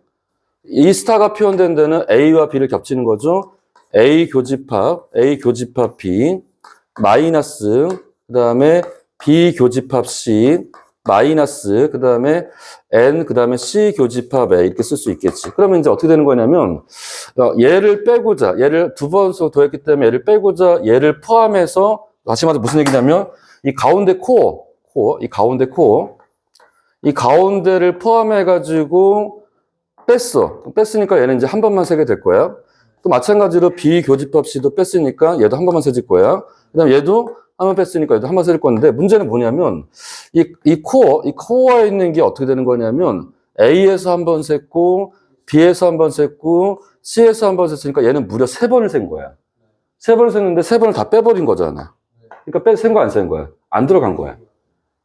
이 스타가 표현된 데는 A와 B를 겹치는 거죠. A 교집합 B, 마이너스, 그 다음에 B 교집합 C, 마이너스, 그 다음에 N, 그 다음에 C 교집합 A 이렇게 쓸 수 있겠지. 그러면 이제 어떻게 되는 거냐면, 얘를 빼고자, 얘를 두 번 더했기 때문에 얘를 빼고자, 얘를 포함해서, 다시 말해서 무슨 얘기냐면, 이 가운데를 포함해가지고 뺐으니까 얘는 이제 한 번만 세게 될 거야. 또 마찬가지로 B 교집합 C도 뺐으니까 얘도 한 번만 세질 거야. 그 다음에 얘도 한 번 뺐으니까 얘도 한 번 세질 건데, 문제는 뭐냐면, 이 코어에 있는 게 어떻게 되는 거냐면, A에서 한 번 셌고, B에서 한 번 셌고, C에서 한 번 셌으니까 얘는 무려 3번을 센 거야. 3번을 셌는데 3번을 다 빼버린 거잖아. 그러니까 센 거 안 센 거야? 안 들어간 거야.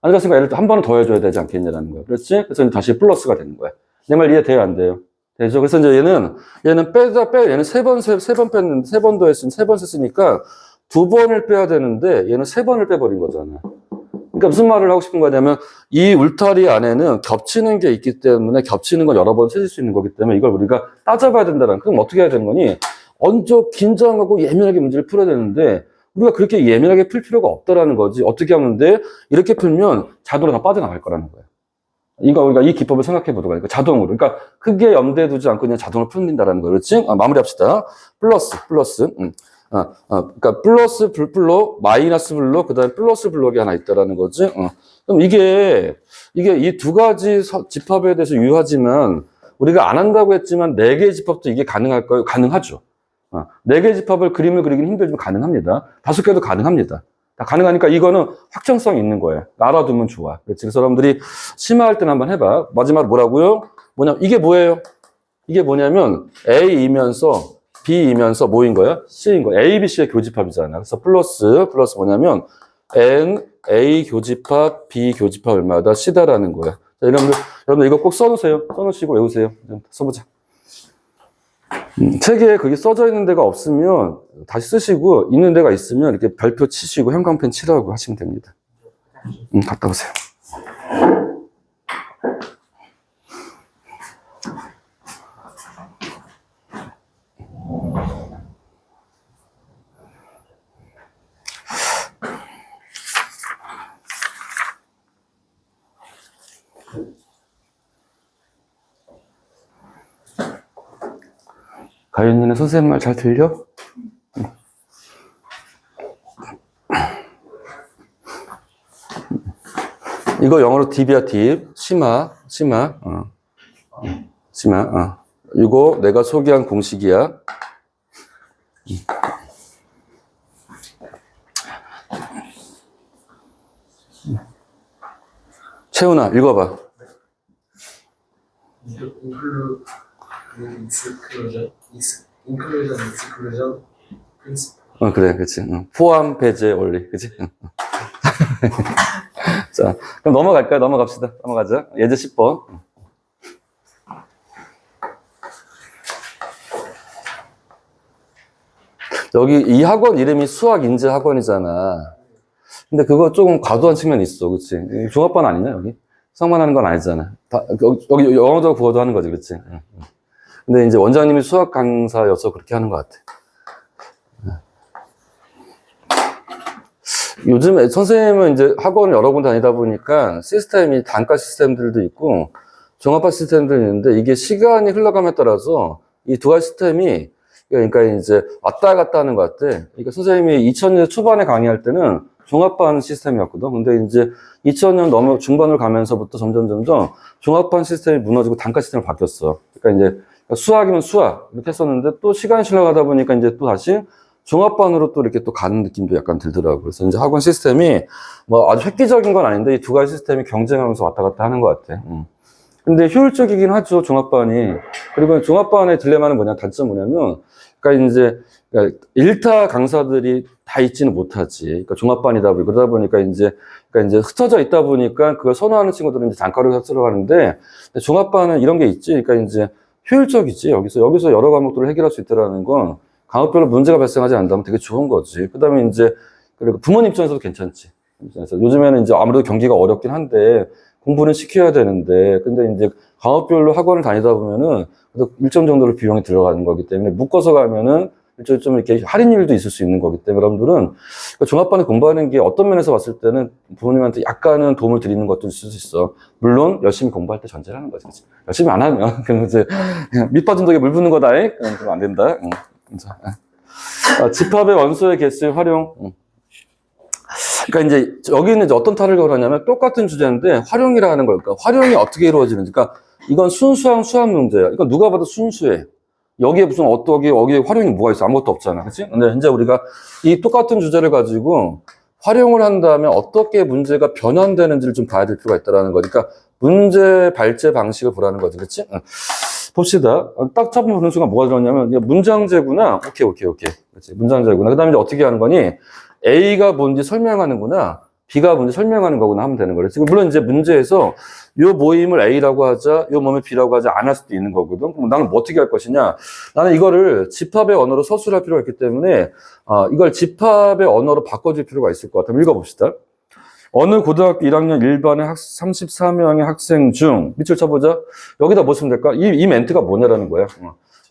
안 들어갔으니까 얘를 한 번은 더 해줘야 되지 않겠냐라는 거야. 그렇지? 그래서 다시 플러스가 되는 거야. 내 말 이해돼요? 안 돼요? 되죠? 그래서 이제 얘는 얘는 세 번 뺐는데, 3번 더했으니 3번 셌으니까 2번을 빼야 되는데, 얘는 3번을 빼버린 거잖아. 그러니까 무슨 말을 하고 싶은 거냐면, 이 울타리 안에는 겹치는 게 있기 때문에, 겹치는 건 여러 번 세질 수 있는 거기 때문에, 이걸 우리가 따져봐야 된다는, 그럼 어떻게 해야 되는 거니? 먼저 긴장하고 예민하게 문제를 풀어야 되는데, 우리가 그렇게 예민하게 풀 필요가 없다라는 거지. 어떻게 하는데, 이렇게 풀면 자동으로 다 빠져나갈 거라는 거야. 우리가 이 기법을 생각해 보도록 하니까 자동으로. 그러니까 크게 염두에 두지 않고 그냥 자동으로 풀린다라는 거. 그렇지? 마무리합시다. 플러스. 그러니까 플러스 블록, 마이너스 블록, 그 다음에 플러스 블록이 하나 있다라는 거지. 그럼 이게 이 두 가지 집합에 대해서 유효하지만, 우리가 안 한다고 했지만, 4개의 집합도 이게 가능할까요? 가능하죠. 4개의 집합을 그림을 그리기는 힘들지만 가능합니다. 5개도 가능합니다. 다 가능하니까 이거는 확정성이 있는 거예요. 알아두면 좋아. 그렇지? 그래서 여러분들이 심화할 때는 한번 해봐. 마지막으로 뭐라고요? 이게 뭐예요? 이게 뭐냐면 A이면서 B이면서 뭐인 거야? C인 거야. A, B, C의 교집합이잖아. 그래서 플러스 뭐냐면 N, A 교집합, B 교집합 얼마다 C다라는 거야. 자, 여러분들 이거 꼭 써놓으세요. 써놓으시고 외우세요. 써보자. 책에 그게 써져 있는 데가 없으면 다시 쓰시고, 있는 데가 있으면 이렇게 별표 치시고 형광펜 칠하고 하시면 됩니다. 갔다 오세요. 가연이는 선생님 말 잘 들려? 이거 영어로 딥이야, 딥. 심화. 이거 내가 소개한 공식이야. 채훈아, 읽어봐. inclusion, principle. 그래, 그치. 포함, 배제, 원리, 그치? 자, 그럼 넘어갈까요? 넘어갑시다. 넘어가자. 예제 10번. 여기 이 학원 이름이 수학인재 학원이잖아. 근데 그거 조금 과도한 측면이 있어. 그치? 종합반 아니냐, 여기? 수학만 하는 건 아니잖아. 여기 영어도 국어도 하는 거지, 그치? 응. 근데 이제 원장님이 수학 강사여서 그렇게 하는 것 같아. 요즘 선생님은 이제 학원을 여러 군 다니다 보니까 시스템이 단과 시스템들도 있고 종합반 시스템들이 있는데 이게 시간이 흘러감에 따라서 이 두 가지 시스템이 그러니까 이제 왔다 갔다 하는 것 같아. 그러니까 선생님이 2000년 초반에 강의할 때는 종합반 시스템이었거든. 근데 이제 2000년 넘어 중반을 가면서부터 점점 종합반 시스템이 무너지고 단과 시스템으로 바뀌었어. 그러니까 이제 수학이면 수학 이렇게 했었는데 또 시간이 지나가다 보니까 이제 또 다시 종합반으로 또 이렇게 또 가는 느낌도 약간 들더라고. 그래서 이제 학원 시스템이 뭐 아주 획기적인 건 아닌데 이 두 가지 시스템이 경쟁하면서 왔다 갔다 하는 것 같아. 근데 효율적이긴 하죠, 종합반이. 그리고 종합반의 딜레마는 뭐냐, 단점 뭐냐면, 그러니까 이제, 일타 강사들이 다 있지는 못하지. 그러니까 종합반이다 보니, 그러다 보니까 그러니까 이제 흩어져 있다 보니까 그걸 선호하는 친구들은 이제 단과로 들어가는데, 종합반은 이런 게 있지. 그러니까 이제 효율적이지. 여기서 여러 과목들을 해결할 수 있다라는 건 과목별로 문제가 발생하지 않는다면 되게 좋은 거지. 그 다음에 이제, 그리고 부모님 입장에서도 괜찮지. 요즘에는 이제 아무래도 경기가 어렵긴 한데, 공부는 시켜야 되는데, 근데 이제 과목별로 학원을 다니다 보면은 일정 정도로 비용이 들어가는 거기 때문에 묶어서 가면은 일종 좀 이렇게 할인율도 있을 수 있는 거기 때문에 여러분들은 종합반에 공부하는 게 어떤 면에서 봤을 때는 부모님한테 약간은 도움을 드리는 것도 있을 수 있어. 물론 열심히 공부할 때 전제를 하는 거지. 열심히 안 하면 그럼 이제 밑 빠진 독에 물 붓는 거다. 그럼 안 된다. 집합의 원소의 개수의 활용. 그러니까 이제 여기는 이제 어떤 탈을 걸었냐면 똑같은 주제인데 활용이라는 걸까? 활용이 어떻게 이루어지는지. 그러니까 이건 순수한 수학 문제야. 이건 누가 봐도 순수해. 여기에 무슨 여기에 활용이 뭐가 있어? 아무것도 없잖아. 그치? 근데 이제 우리가 이 똑같은 주제를 가지고 활용을 한다면 어떻게 문제가 변환되는지를 좀 봐야 될 필요가 있다는 거니까 문제 발제 방식을 보라는 거지. 그치? 봅시다. 딱 처음 보는 순간 뭐가 들었냐면 문장제구나. 오케이. 그치? 문장제구나. 그 다음에 이제 어떻게 하는 거니? A가 뭔지 설명하는구나, B가 뭔지 설명하는 거구나 하면 되는 거예요. 지금 물론 이제 문제에서 요 모임을 A라고 하자, 요 모임을 B라고 하자 안 할 수도 있는 거거든. 그럼 나는 뭐 어떻게 할 것이냐? 나는 이거를 집합의 언어로 서술할 필요가 있기 때문에 이걸 집합의 언어로 바꿔줄 필요가 있을 것 같아요. 읽어봅시다. 어느 고등학교 1학년 1반의 34명의 학생 중 밑줄 쳐보자. 여기다 뭐 쓰면 될까? 이 멘트가 뭐냐라는 거야.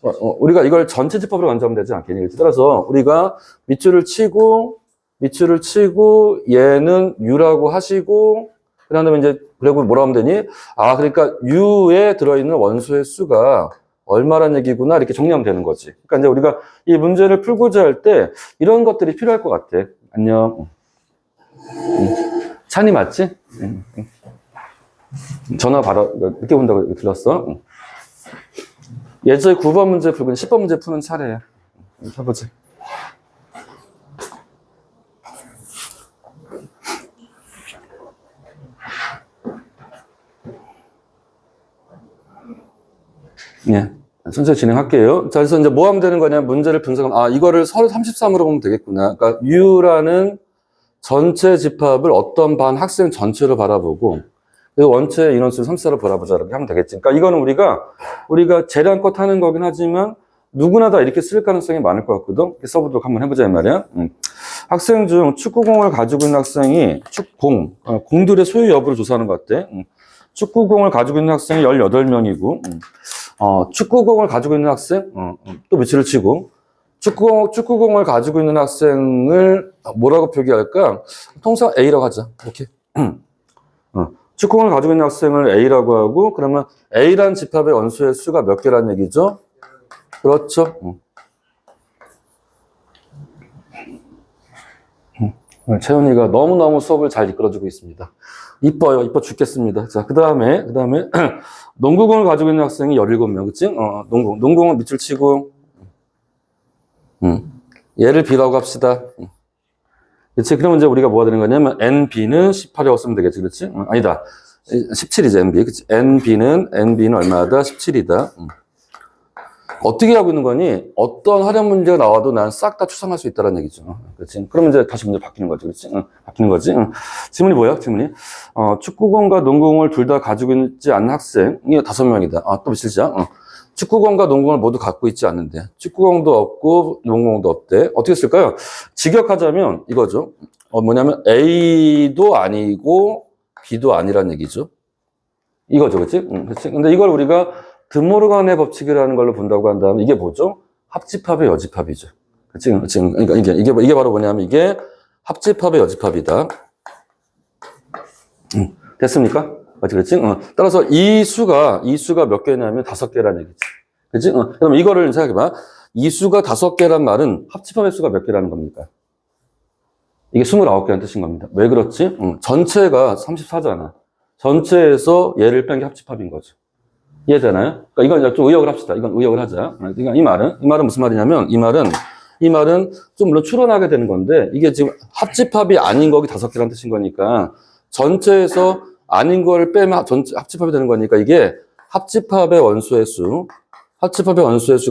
우리가 이걸 전체 집합으로 간주하면 되지 않겠니? 따라서 우리가 밑줄을 치고 얘는 U라고 하시고 그 다음에 이제 그리고 뭐라 하면 되니? 그러니까 U에 들어있는 원소의 수가 얼마란 얘기구나 이렇게 정리하면 되는 거지. 그러니까 이제 우리가 이 문제를 풀고자 할 때 이런 것들이 필요할 것 같아. 안녕. 찬이 맞지? 전화 받아 늦게 온다고 들렸어. 예저의 9번 문제 풀고 10번 문제 푸는 차례야. 해보자. 예. 천천히 진행할게요. 자, 그래서 이제 뭐 하면 되는 거냐? 문제를 분석하면, 이거를 서로 33으로 보면 되겠구나. 그러니까, U라는 전체 집합을 어떤 반 학생 전체로 바라보고, 그 원체 인원수를 34로 바라보자. 이렇게 하면 되겠지. 그러니까, 이거는 우리가 재량껏 하는 거긴 하지만, 누구나 다 이렇게 쓸 가능성이 많을 것 같거든? 이렇게 써보도록 한번 해보자, 이 말이야. 학생 중 축구공을 가지고 있는 학생이 공들의 소유 여부를 조사하는 것 같아. 축구공을 가지고 있는 학생이 18명이고, 축구공을 가지고 있는 학생, 또 밑줄을 치고, 축구공을 가지고 있는 학생을 뭐라고 표기할까? 통상 A라고 하자. 이렇게. 축구공을 가지고 있는 학생을 A라고 하고, 그러면 A란 집합의 원소의 수가 몇 개란 얘기죠? 그렇죠. 채연이가 너무너무 수업을 잘 이끌어주고 있습니다. 이뻐 죽겠습니다. 자, 그 다음에, 농구공을 가지고 있는 학생이 17명, 그치? 농구공은 밑줄 치고, 얘를 B라고 합시다. 그치? 그러면 이제 우리가 뭐가 되는 거냐면, NB는 18이라고 쓰면 되겠지, 그렇지? 아니다. 17이지, NB. 그치? NB는 얼마다? 17이다. 어떻게 하고 있는 거니? 어떤 활용 문제가 나와도 난 싹 다 추상할 수 있다는 얘기죠. 그렇지? 그러면 이제 다시 문제 바뀌는 거지. 그렇지? 바뀌는 거지. 질문이 뭐야? 질문이? 축구공과 농구공을 둘 다 가지고 있지 않은 학생이 5명이다. 또 며칠이야? 축구공과 농구공을 모두 갖고 있지 않는데 축구공도 없고 농구공도 없대. 어떻게 쓸까요? 직역하자면 이거죠. 뭐냐면 A도 아니고 B도 아니란 얘기죠. 이거죠, 그렇지? 그렇지. 근데 이걸 우리가 드모르간의 법칙이라는 걸로 본다고 한다면 이게 뭐죠? 합집합의 여집합이죠. 그렇지? 그렇지. 그러니까 이게 바로 뭐냐면 이게 합집합의 여집합이다. 됐습니까? 그렇지? 따라서 이 수가 몇 개냐면 5개란 얘기지. 그치? 그럼 이거를 생각해봐. 이 수가 5개란 말은 합집합의 수가 몇 개라는 겁니까? 이게 29개라는 뜻인 겁니다. 왜 그렇지? 전체가 34잖아. 전체에서 얘를 뺀 게 합집합인 거죠. 이해되나요? 그러니까 이건 좀 의역을 합시다. 이건 의역을 하자. 그러니까 이 말은 무슨 말이냐면, 이 말은 좀 물론 추론하게 되는 건데, 이게 지금 합집합이 아닌 거기 5개라는 뜻인 거니까, 전체에서 아닌 걸 빼면 전체 합집합이 되는 거니까, 이게 합집합의 원소의 수가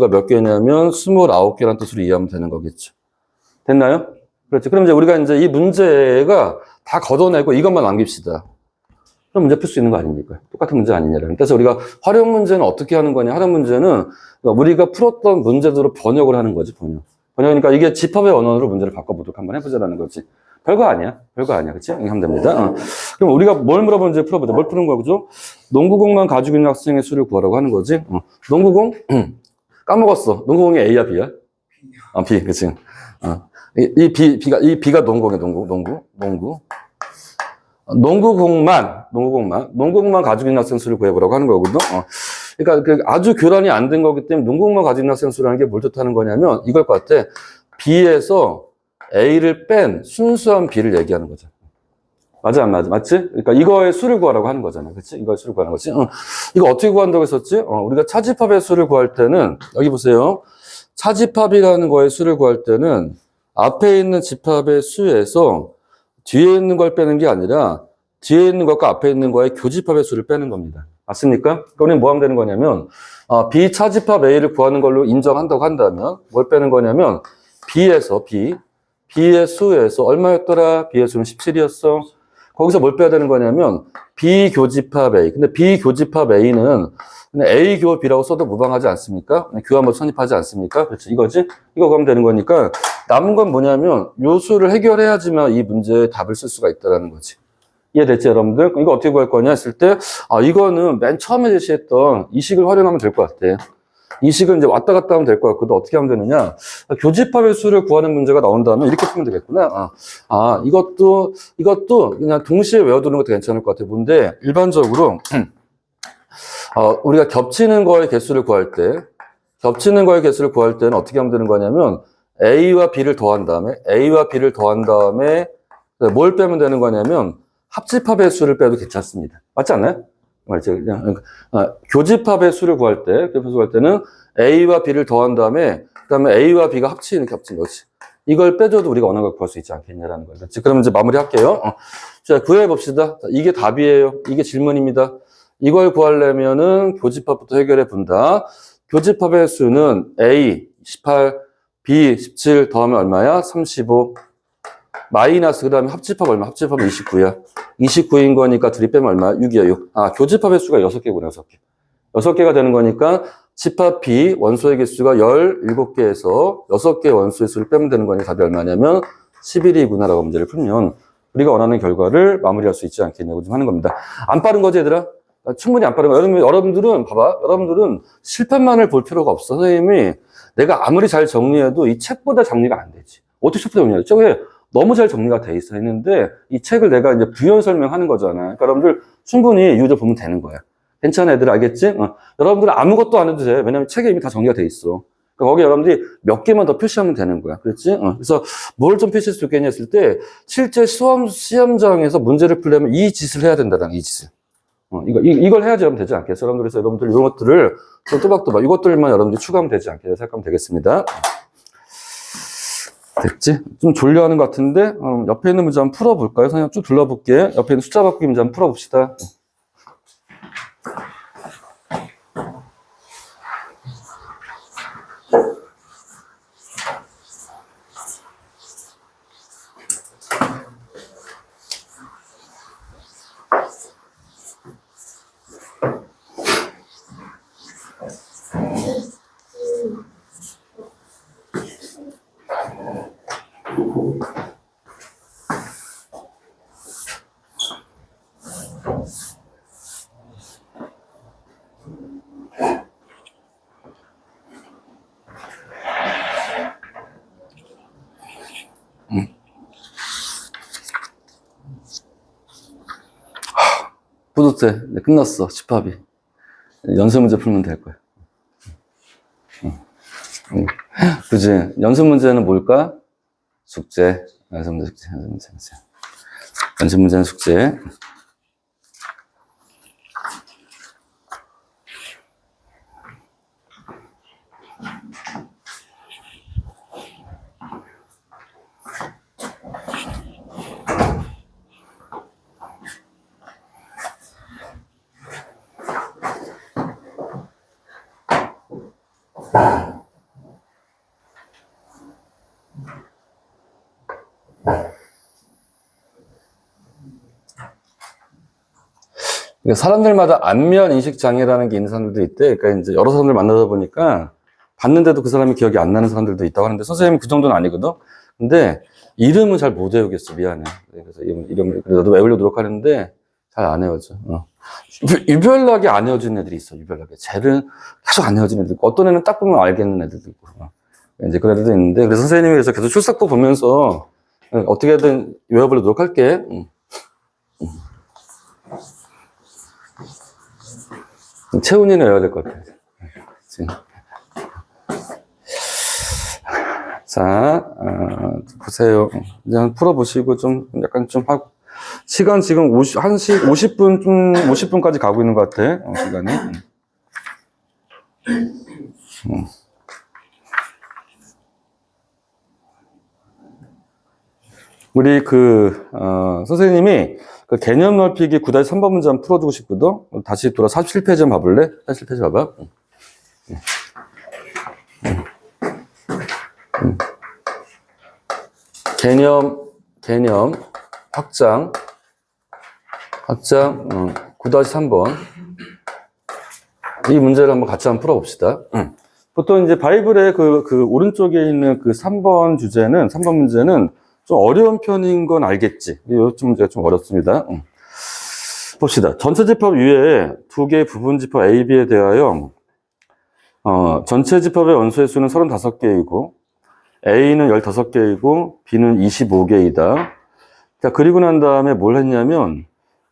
몇 개냐면 29개라는 뜻으로 이해하면 되는 거겠죠. 됐나요? 그렇지. 그럼 이제 우리가 이제 이 문제가 다 걷어내고 이것만 남깁시다. 그럼 문제 풀 수 있는 거 아닙니까? 똑같은 문제 아니냐라는. 그래서 우리가 활용 문제는 어떻게 하는 거냐? 활용 문제는 우리가 풀었던 문제대로 번역을 하는 거지, 번역이니까 이게 집합의 원어로 문제를 바꿔보도록 한번 해보자라는 거지. 별거 아니야. 그치? 이렇게 하면 됩니다. 그럼 우리가 뭘 물어보는지 풀어보자. 뭘 푸는 거죠? 농구공만 가지고 있는 학생의 수를 구하라고 하는 거지. 농구공? 까먹었어. 농구공이 A야, B야? B, 그치? 이 B가 농구공이야, 농구. 농구공만 가지고 있는 학생 수를 구해보라고 하는 거거든. 그러니까 아주 교란이 안 된 거기 때문에 농구공만 가지고 있는 학생 수라는 게 뭘 뜻하는 거냐면 이걸 것 같아. B에서 A를 뺀 순수한 B를 얘기하는 거죠. 맞아, 안 맞아? 맞지? 그러니까 이거의 수를 구하라고 하는 거잖아. 그치? 이거의 수를 구하는 거지. 이거 어떻게 구한다고 했었지? 우리가 차집합의 수를 구할 때는, 여기 보세요. 차집합이라는 거의 수를 구할 때는 앞에 있는 집합의 수에서 뒤에 있는 걸 빼는 게 아니라 뒤에 있는 것과 앞에 있는 거의 교집합의 수를 빼는 겁니다. 맞습니까? 그러니까 우리는 뭐 하면 되는 거냐면 B차집합 A를 구하는 걸로 인정한다고 한다면 뭘 빼는 거냐면 B의 수에서 얼마였더라? B의 수는 17이었어. 거기서 뭘 빼야 되는 거냐면 B교집합 A. 근데 B교집합 A는 A 교 B라고 써도 무방하지 않습니까? 교환모 성립하지 않습니까? 그렇지. 이거지? 이거 그러면 되는 거니까 남은 건 뭐냐면 요 수를 해결해야지만 이 문제에 답을 쓸 수가 있다는 거지. 이해됐지, 여러분들? 이거 어떻게 구할 거냐 했을 때, 이거는 맨 처음에 제시했던 이 식을 활용하면 될 것 같아. 이 식은 이제 왔다 갔다 하면 될 것 같거든. 어떻게 하면 되느냐? 교집합의 수를 구하는 문제가 나온다면 이렇게 풀면 되겠구나. 이것도 그냥 동시에 외워두는 것도 괜찮을 것 같아. 뭔데, 일반적으로, 우리가 겹치는 거의 개수를 구할 때는 어떻게 하면 되는 거냐면, A와 B를 더한 다음에 뭘 빼면 되는 거냐면, 합집합의 수를 빼도 괜찮습니다. 맞지 않나요? 맞죠? 그냥, 교집합의 수를 구할 때는 A와 B를 더한 다음에, 그 다음에 A와 B가 겹친 거지. 이걸 빼줘도 우리가 원하는 걸 구할 수 있지 않겠냐라는 거예요. 그렇지? 그럼 이제 마무리 할게요. 자, 구해봅시다. 자, 이게 답이에요. 이게 질문입니다. 이걸 구하려면은 교집합부터 해결해 본다. 교집합의 수는 A 18, B 17 더하면 얼마야? 35. 마이너스, 그 다음에 합집합 얼마? 합집합은 29야. 29인 거니까 둘이 빼면 얼마야? 6이야, 6. 교집합의 수가 6개구나, 6개. 6개가 되는 거니까 집합 B 원소의 개수가 17개에서 6개의 원소의 수를 빼면 되는 거니까 답이 얼마냐면 11이구나라고 문제를 풀면 우리가 원하는 결과를 마무리할 수 있지 않겠냐고 좀 하는 겁니다. 안 빠른 거지, 얘들아? 충분히 안 빠른 거. 여러분들은 봐봐. 여러분들은 실패만을 볼 필요가 없어. 선생님이 내가 아무리 잘 정리해도 이 책보다 정리가 안 되지. 어떻게 책보다 정리하지? 저게 너무 잘 정리가 돼 있어 했는데 이 책을 내가 이제 부연 설명하는 거잖아. 그러니까 여러분들 충분히 유저 보면 되는 거야. 괜찮아, 애들 알겠지? 여러분들은 아무것도 안 해도 돼. 왜냐면 책에 이미 다 정리가 돼 있어. 그러니까 거기 여러분들이 몇 개만 더 표시하면 되는 거야. 그렇지? 그래서 뭘 좀 표시할 수 있겠냐 했을 때 실제 시험장에서 문제를 풀려면 이 짓을 해야 된다는 이 짓을. 이걸 해야지 여러분 되지 않겠어? 그래서 여러분들 이런 것들을 좀 또박또박 이것들만 여러분들이 추가하면 되지 않겠냐 생각하면 되겠습니다. 됐지? 좀 졸려하는 것 같은데 옆에 있는 문제 한번 풀어볼까요? 선생님 쭉 둘러볼게. 옆에 있는 숫자 바꾸기 문제 한번 풀어봅시다. 뿌듯해. 네, 끝났어. 집합이. 연습 문제 풀면 될 거야. 그지? 연습 문제는 뭘까? 숙제. 연습 문제, 숙제. 연습 문제, 숙제. 연습 문제는 숙제. 사람들마다 안면 인식 장애라는 게 있는 사람들도 있대. 그러니까 이제 여러 사람들 만나다 보니까 봤는데도 그 사람이 기억이 안 나는 사람들도 있다고 하는데 선생님은 그 정도는 아니거든. 근데 이름은 잘 못 외우겠어. 미안해. 그래서 이름 그래도 외우려고 노력하는데 잘 안 외워져. 유별나게 안 외워지는 애들이 있어. 유별나게. 쟤는 계속 안 외워지는 애들 있고 어떤 애는 딱 보면 알겠는 애들도 있고. 이제 그런 애들도 있는데 그래서 선생님이 그래서 계속 출석부 보면서 어떻게든 외워보려고 노력할게. 채훈이는 외워야 될 것 같아. 자, 보세요. 이제 한번 풀어보시고 좀 약간 좀 하고. 시간 지금 50분, 50분까지 가고 있는 것 같아. 시간이. 우리 선생님이 그 개념 넓히기 9-3번 문제 한번 풀어주고 싶거든? 다시 돌아 47페이지 한번 봐볼래? 47페이지 봐봐. 개념, 확장, 9-3번. 이 문제를 한번 같이 한번 풀어봅시다. 보통 이제 바이블의 그 오른쪽에 있는 그 3번 문제는 좀 어려운 편인 건 알겠지. 이 문제가 좀 어렵습니다. 봅시다. 전체 집합 위에 두 개의 부분 집합 A, B에 대하여, 전체 집합의 원소의 수는 35개이고, A는 15개이고, B는 25개이다. 자, 그리고 난 다음에 뭘 했냐면,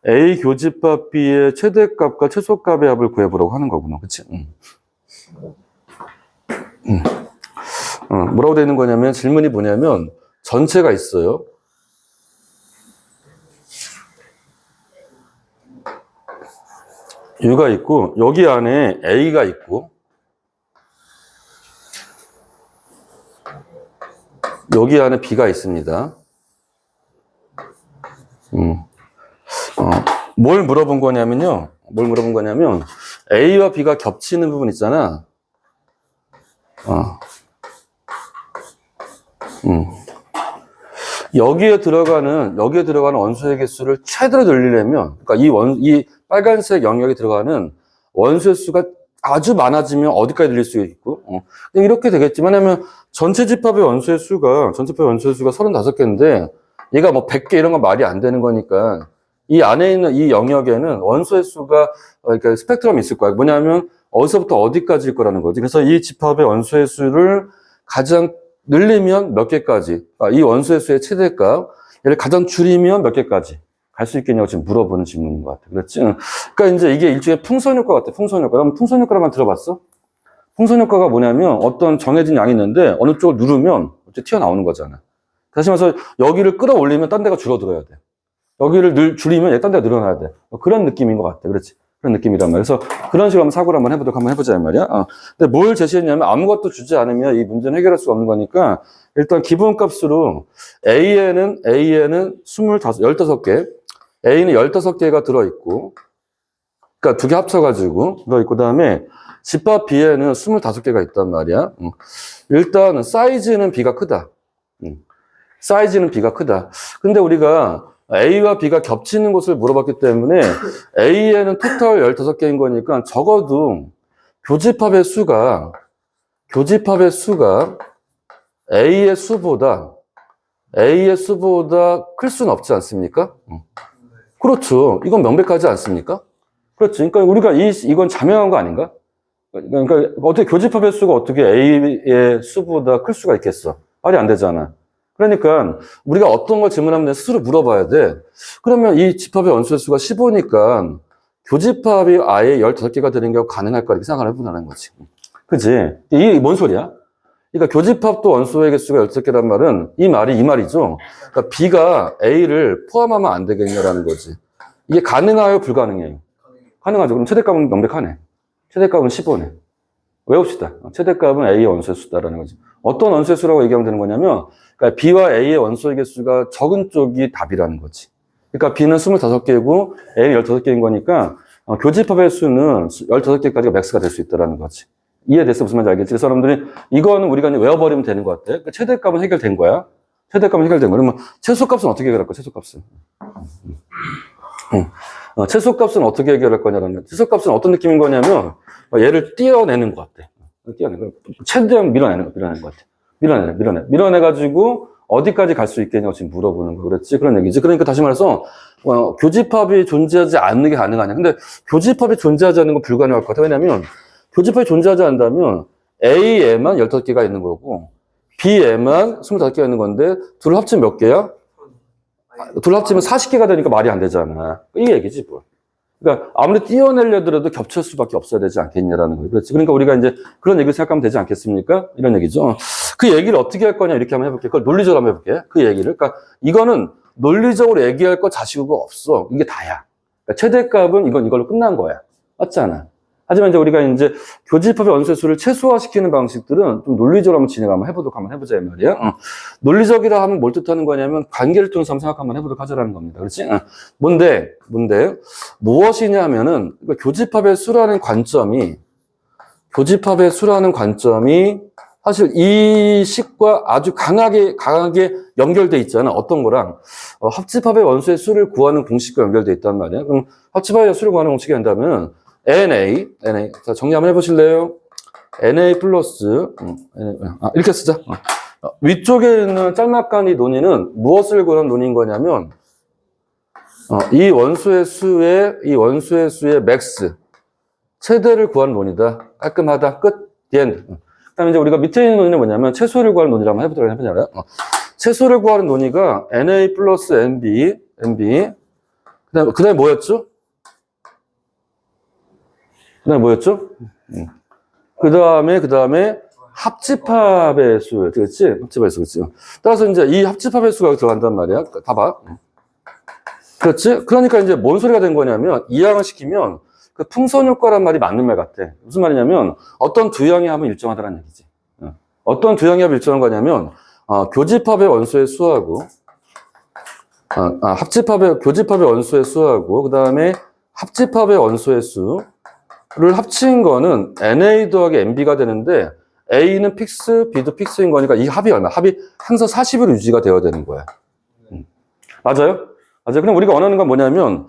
A 교집합 B의 최대값과 최소값의 합을 구해보라고 하는 거구나. 그치? 뭐라고 되어 있는 거냐면, 질문이 뭐냐면, 전체가 있어요. U가 있고, 여기 안에 A가 있고, 여기 안에 B가 있습니다. 뭘 물어본 거냐면, A와 B가 겹치는 부분 있잖아. 여기에 들어가는 원소의 개수를 최대로 늘리려면, 그러니까 이 빨간색 영역에 들어가는 원소의 수가 아주 많아지면 어디까지 늘릴 수 있고, 이렇게 되겠지만, 하면 전체 집합의 원소의 수가 35개인데, 얘가 뭐 100개 이런 건 말이 안 되는 거니까, 이 안에 있는 이 영역에는 원소의 수가, 그러니까 스펙트럼이 있을 거야. 뭐냐면, 어디서부터 어디까지일 거라는 거지. 그래서 이 집합의 원소의 수를 가장 늘리면 몇 개까지, 이 원소의 수의 최대값, 얘를 가장 줄이면 몇 개까지 갈 수 있겠냐고 지금 물어보는 질문인 것 같아. 그렇지? 그러니까 이제 이게 일종의 풍선효과 같아. 풍선효과. 그럼 풍선효과만 들어봤어? 풍선효과가 뭐냐면 어떤 정해진 양이 있는데 어느 쪽을 누르면 어째 튀어나오는 거잖아. 다시 말해서 여기를 끌어올리면 딴 데가 줄어들어야 돼. 여기를 줄이면 딴 데가 늘어나야 돼. 그런 느낌인 것 같아. 그렇지? 그런 느낌이란 말이야. 그래서 그런 식으로 한번 사고를 한번 해보자, 이 말이야. 근데 뭘 제시했냐면 아무것도 주지 않으면 이 문제는 해결할 수가 없는 거니까 일단 기본값으로 A에는 15개, A는 15개가 들어있고, 그러니까 두 개 합쳐가지고 들어있고, 그 다음에 집합 B에는 25개가 있단 말이야. 일단 사이즈는 B가 크다. 사이즈는 B가 크다. 근데 우리가 A와 B가 겹치는 곳을 물어봤기 때문에 A에는 토탈 15개인 거니까 적어도 교집합의 수가 A의 수보다 클 수는 없지 않습니까? 그렇죠. 이건 명백하지 않습니까? 그렇죠. 그러니까 우리가 이건 자명한 거 아닌가? 그러니까 어떻게 교집합의 수가 어떻게 A의 수보다 클 수가 있겠어? 말이 안 되잖아. 그러니까 우리가 어떤 걸 질문하면 스스로 물어봐야 돼. 그러면 이 집합의 원소의 수가 15니까 교집합이 아예 15개가 되는 경우 가능할까? 이렇게 생각을 해보자는 거지. 그지? 이게 뭔 소리야? 그러니까 교집합도 원소의 개수가 15개란 말은 이 말이죠. 그러니까 B가 A를 포함하면 안 되겠냐라는 거지. 이게 가능해요? 불가능해요? 가능하죠. 그럼 최대값은 명백하네. 최대값은 15네. 외웁시다. 최대값은 A의 원소의 수다라는 거지. 어떤 원소의 수라고 얘기하면 되는 거냐면, 그러니까 B와 A의 원소의 개수가 적은 쪽이 답이라는 거지. 그러니까 B는 25개고 A는 15개인 거니까 교집합의 수는 15개까지가 맥스가 될 수 있다는 거지. 이해됐어? 무슨 말인지 알겠지? 그래서 여러분들이 이거는 우리가 이제 외워버리면 되는 것 같아. 그러니까 최대값은 해결된 거야. 최대값은 해결된 거야. 그러면 최소값은 어떻게 해결할 거야? 최소값은. 최소값은 어떻게 해결할 거냐면, 최소값은 어떤 느낌인 거냐면, 얘를 띄어내는 것 같아. 최대한 밀어내는 것 같아. 밀어내가지고, 어디까지 갈 수 있겠냐고 지금 물어보는 거. 그랬지? 그런 얘기지. 그러니까 다시 말해서, 교집합이 존재하지 않는 게 가능하냐. 근데 교집합이 존재하지 않는 건 불가능할 것 같아. 왜냐면, 교집합이 존재하지 않다면, A에만 15개가 있는 거고, B에만 25개가 있는 건데, 둘을 합치면 몇 개야? 둘 합치면 40개가 되니까 말이 안 되잖아. 이 얘기지, 뭐. 그러니까 아무리 띄어내려더라도 겹칠 수밖에 없어야 되지 않겠냐라는 거예요. 그렇지. 그러니까 우리가 이제 그런 얘기를 생각하면 되지 않겠습니까? 이런 얘기죠. 그 얘기를 어떻게 할 거냐, 이렇게 한번 해볼게. 그걸 논리적으로 한번 해볼게. 그 얘기를. 그러니까 이거는 논리적으로 얘기할 거 자시고가 없어. 이게 다야. 그러니까 최대값은 이걸로 끝난 거야. 맞잖아. 하지만 이제 우리가 이제 교집합의 원소의 수를 최소화시키는 방식들은 좀 논리적으로 한번 한번 해보자, 이 말이야. 논리적이라 하면 뭘 뜻하는 거냐면 관계를 통해서 한번 생각 한번 해보도록 하자라는 겁니다. 그렇지? 뭔데? 무엇이냐면은, 그러니까 교집합의 수라는 관점이 사실 이 식과 아주 강하게 연결돼 있잖아. 어떤 거랑? 합집합의 원소의 수를 구하는 공식과 연결돼 있단 말이야. 그럼 합집합의 수를 구하는 공식이 된다면, NA. 자, 정리 한번 해보실래요? NA 플러스, 이렇게 쓰자. 위쪽에 있는 짤막한 이 논의는 무엇을 구하는 논의인 거냐면, 이 원소의 수의 맥스, 최대를 구하는 논의다. 깔끔하다. 끝. The end. 그 다음에 이제 우리가 밑에 있는 논의는 뭐냐면, 최소를 구하는 논의를 한번 해보도록 해보자고요. 최소를 구하는 논의가 NA 플러스 NB. 그 다음에 뭐였죠? 그 다음에 합집합의 수. 그렇지? 합집합의 수, 그렇지? 따라서 이제 이 합집합의 수가 들어간단 말이야. 봐봐. 그렇지? 그러니까 이제 뭔 소리가 된 거냐면, 이항을 시키면 그 풍선 효과란 말이 맞는 말 같아. 무슨 말이냐면, 어떤 두 형의 합은 일정하다는 얘기지. 어떤 두 형의 합이 일정한 거냐면, 교집합의 원소의 수하고, 교집합의 원소의 수하고, 그 다음에 합집합의 원소의 수를 합친 거는 NA 더하기 NB가 되는데, A는 픽스, B도 픽스인 거니까 이 합이 얼마? 합이 항상 40으로 유지가 되어야 되는 거야. 맞아요? 그럼 우리가 원하는 건 뭐냐면,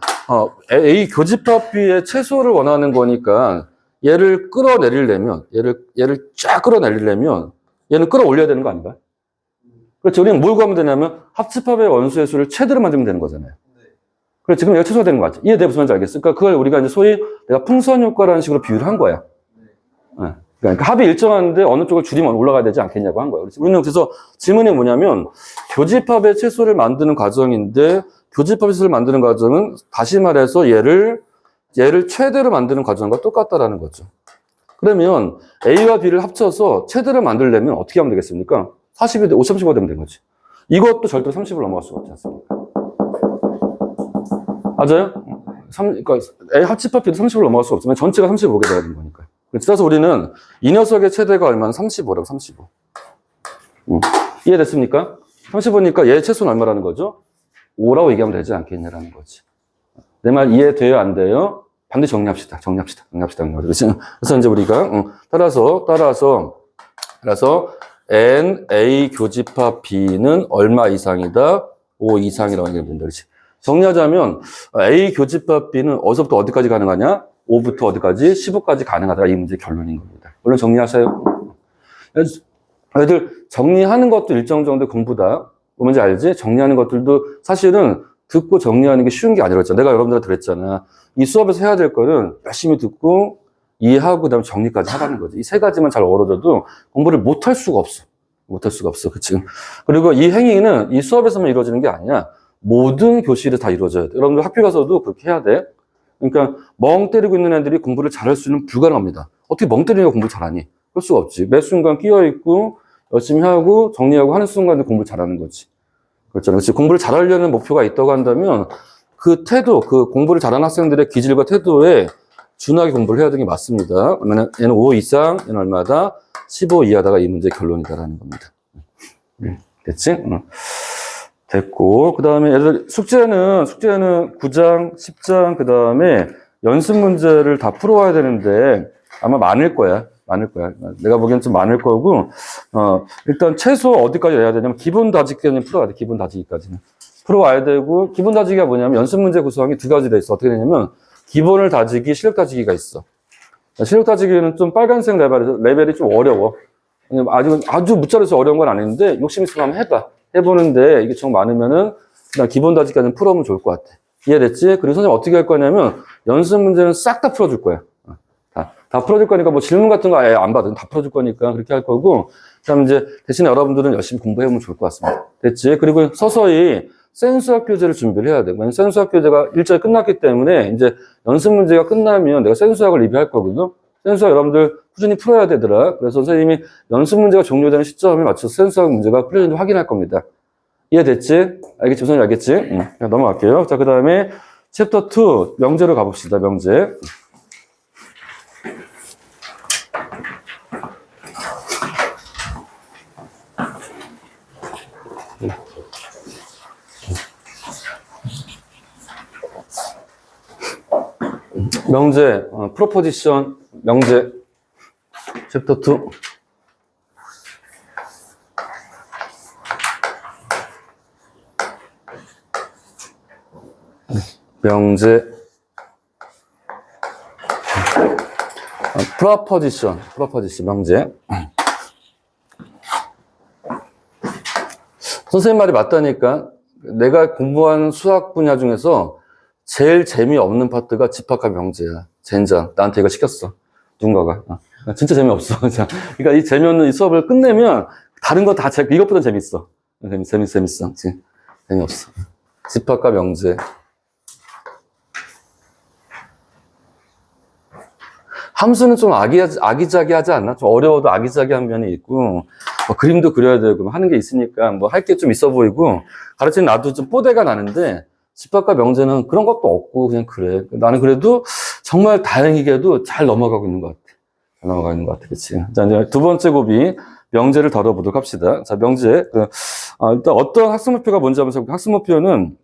A 교집합 B의 최소를 원하는 거니까, 얘를 끌어내리려면, 얘를 쫙 끌어내리려면, 얘는 끌어올려야 되는 거 아닌가? 그렇지. 우리는 뭘 구하면 되냐면, 합집합의 원소의 수를 최대로 만들면 되는 거잖아요. 그렇지. 지금 얘가 최소가 되는 거 같지? 이해돼? 무슨 말인지 알겠어? 그러니까 그걸 우리가 이제 소위 내가 풍선 효과라는 식으로 비유를 한 거야. 그러니까 합이 일정한데 어느 쪽을 줄이면 올라가야 되지 않겠냐고 한 거예요. 우리는 그래서 질문이 뭐냐면, 교집합의 최소를 만드는 과정인데, 교집합의 최소를 만드는 과정은 다시 말해서 얘를 최대로 만드는 과정과 똑같다라는 거죠. 그러면 A와 B를 합쳐서 최대로 만들려면 어떻게 하면 되겠습니까? 40이 30이 되면 되는 거지. 이것도 절대로 30을 넘어갈 수가 없지 않습니까? 맞아요? 그러니까 A 합집합 B도 30을 넘어갈 수가 없지만 전체가 35개 돼야 되는 거니까. 그래서 우리는 이 녀석의 최대가 얼마나? 35라고, 35. 이해됐습니까? 35니까 얘 최소는 얼마라는 거죠? 5라고 얘기하면 되지 않겠냐라는 거지. 내 말 이해돼요? 안 돼요? 반드시 정리합시다. 그래서 이제 우리가, 따라서 NA 교집합 B는 얼마 이상이다? 5 이상이라고 얘기하면 된다. 그렇지? 정리하자면, A 교집합 B는 어디서부터 어디까지 가능하냐? 5부터 어디까지? 15까지 가능하다가 이 문제의 결론인 겁니다. 물론 정리하세요. 애들 정리하는 것도 일정 정도 공부다. 뭔지 알지? 정리하는 것들도 사실은 듣고 정리하는 게 쉬운 게 아니었잖아. 내가 여러분들한테 그랬잖아. 이 수업에서 해야 될 거는 열심히 듣고 이해하고 그다음에 정리까지 하라는 거지. 이 세 가지만 잘 어우러져도 공부를 못 할 수가 없어. 못 할 수가 없어. 그치? 그리고 이 행위는 이 수업에서만 이루어지는 게 아니야. 모든 교실에 다 이루어져야 돼. 여러분들 학교 가서도 그렇게 해야 돼. 그러니까 멍 때리고 있는 애들이 공부를 잘할 수는 불가능합니다. 어떻게 멍 때리니까 공부 잘하니? 그럴 수가 없지. 매 순간 끼어있고 열심히 하고 정리하고 하는 순간에 공부를 잘하는 거지. 그렇잖아요. 그렇지. 공부를 잘하려는 목표가 있다고 한다면 그 태도, 그 공부를 잘하는 학생들의 기질과 태도에 준하게 공부를 해야 되는 게 맞습니다. 그러면 얘는 5 이상, 얘는 얼마다? 15 이하다가 이 문제의 결론이다라는 겁니다. 됐지? 됐고. 그 다음에 얘들 숙제는 9장, 10장, 그 다음에 연습 문제를 다 풀어와야 되는데 아마 많을 거야. 내가 보기엔 좀 많을 거고, 일단 최소 어디까지 내야 되냐면 기본 다지기까지는 풀어야 돼. 기본 다지기까지는. 풀어와야 되고, 기본 다지기가 뭐냐면 연습 문제 구성이 두 가지 돼 있어. 어떻게 되냐면 기본을 다지기, 실력 다지기가 있어. 실력 다지기는 좀 빨간색 레벨이 좀 어려워. 아주 무자르서 어려운 건 아닌데, 욕심 있으면 한번 해봐. 해보는데, 이게 정 많으면은, 그냥 기본 다지기까지는 풀어오면 좋을 것 같아. 이해됐지? 그리고 선생님 어떻게 할 거냐면, 연습 문제는 싹 다 풀어줄 거야. 다 풀어줄 거니까, 뭐 질문 같은 거 아예 안 받아. 다 풀어줄 거니까 그렇게 할 거고, 그 다음 이제 대신에 여러분들은 열심히 공부해보면 좋을 것 같습니다. 됐지? 그리고 서서히 센수학 교재를 준비를 해야 돼. 왜냐면 센수학 교재가 일자리 끝났기 때문에, 이제 연습 문제가 끝나면 내가 센수학을 리뷰할 거거든? 센수학 여러분들 꾸준히 풀어야 되더라. 그래서 선생님이 연습 문제가 종료되는 시점에 맞춰서 센수학 문제가 풀렸는지 확인할 겁니다. 이해됐지? 알겠지? 선생님 알겠지? 그냥 넘어갈게요. 자, 그 다음에 챕터 2, 명제로 가봅시다. 명제. 명제, 프로포지션, 명제, 챕터 2. 명제, 프로포지션, 명제. 선생님 말이 맞다니까. 내가 공부한 수학 분야 중에서 제일 재미없는 파트가 집합과 명제야. 젠장. 나한테 이거 시켰어. 누군가가. 진짜 재미없어. 그러니까 이 재미없는 이 수업을 끝내면 다른 거 다 이것보다 재밌어. 재밌어. 재미없어. 집합과 명제. 함수는 좀 아기자기하지 않나? 좀 어려워도 아기자기한 면이 있고, 뭐 그림도 그려야 되고, 하는 게 있으니까, 뭐 할 게 좀 있어 보이고, 가르치는 나도 좀 뽀대가 나는데, 집합과 명제는 그런 것도 없고, 그냥 그래. 나는 그래도 정말 다행히게도 잘 넘어가고 있는 것 같아. 그치? 자, 이제 두 번째 고비, 명제를 다뤄보도록 합시다. 자, 명제. 일단 어떤 학습목표가 뭔지 한번 생각해볼게요. 학습목표는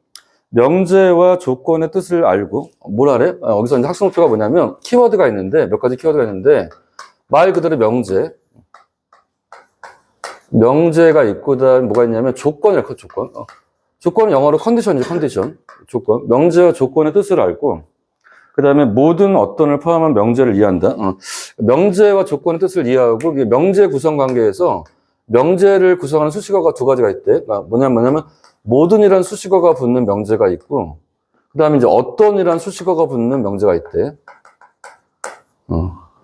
명제와 조건의 뜻을 알고, 뭘 하래? 여기서 이제 학습목표가 뭐냐면, 키워드가 있는데, 몇 가지 키워드가 있는데, 말 그대로 명제가 있고, 그다음에 뭐가 있냐면, 조건이랄까, 조건. 조건은 영어로 컨디션이죠, 컨디션. 조건. 명제와 조건의 뜻을 알고, 그 다음에 모든 어떤을 포함한 명제를 이해한다. 명제와 조건의 뜻을 이해하고, 명제 구성 관계에서 명제를 구성하는 수식어가 두 가지가 있대. 뭐냐면, 모든이란 수식어가 붙는 명제가 있고, 그 다음에 이제 어떤이란 수식어가 붙는 명제가 있대.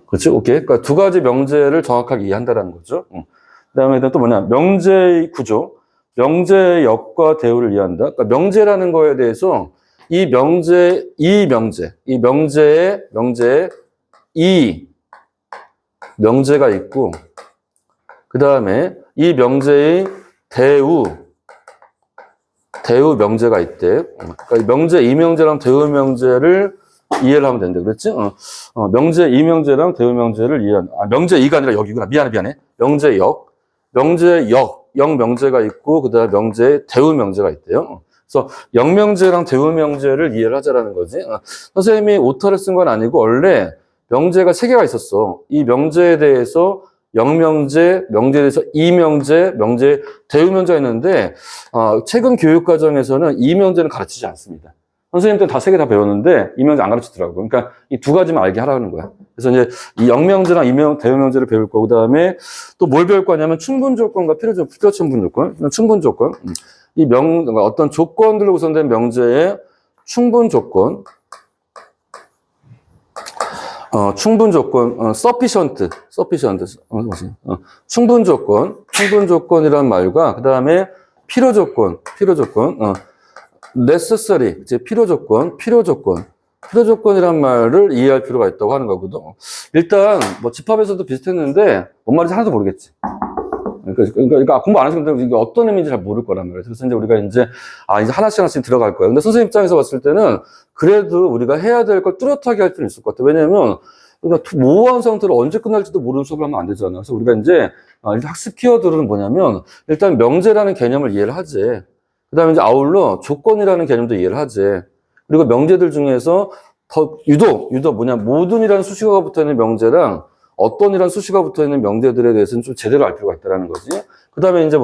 그렇지? 오케이. 그러니까 두 가지 명제를 정확하게 이해한다는 거죠. 그 다음에 또 명제의 구조. 명제의 역과 대우를 이해한다. 그러니까 명제라는 거에 대해서 이 명제의 이 명제가 있고, 그 다음에 이 명제의 대우 명제가 있대. 그러니까 명제 이 명제랑 대우 명제를 이해를 하면 된대. 그랬지? 명제 이 명제랑 대우 명제를 명제 이가 아니라 여기구나. 미안해. 명제 영 명제가 있고, 그 다음에 명제 대우 명제가 있대요. 그래서 영명제랑 대우 명제를 이해를 하자라는 거지. 선생님이 오타를 쓴 건 아니고, 원래 명제가 3개가 있었어. 이 명제에 대해서 영명제, 명제에 대해서 이명제, 명제, 대우 명제가 있는데, 최근 교육과정에서는 이명제는 가르치지 않습니다. 선생님 때는 다 세 개 다 배웠는데 이명제 안 가르치더라고. 그러니까 이 두 가지만 알게 하라는 거야. 그래서 이제 이 영명제랑 대명명제를 배울 거고, 그다음에 또 뭘 배울 거냐면 충분 조건과 필요 충분 조건, 충분 조건. 그러니까 어떤 조건들로 구성된 명제의 충분 조건, 충분 조건, sufficient, 충분 조건이란 말과, 그 다음에 필요 조건, necessary, 이제 필요 조건이란 말을 이해할 필요가 있다고 하는 거거든. 일단, 뭐, 집합에서도 비슷했는데, 뭔 말인지 하나도 모르겠지. 그러니까 공부 안 하시는 분들은 이게 어떤 의미인지 잘 모를 거란 말이에요. 그래서 이제 우리가 이제 하나씩 들어갈 거예요. 근데 선생님 입장에서 봤을 때는 그래도 우리가 해야 될 걸 뚜렷하게 할 필요는 있을 것 같아요. 왜냐면 그러니까 모호한 상태로 언제 끝날지도 모르는 수업을 하면 안 되잖아요. 그래서 우리가 이제 학습 키워드는 뭐냐면 일단 명제라는 개념을 이해를 하지. 그 다음에 이제 아울러 조건이라는 개념도 이해를 하지. 그리고 명제들 중에서 더 유독 모든이라는 수식어가 붙어 있는 명제랑 어떤이라는 수식어가 붙어 있는 명제들에 대해서는 좀 제대로 알 필요가 있다는 거지. 그 다음에 이제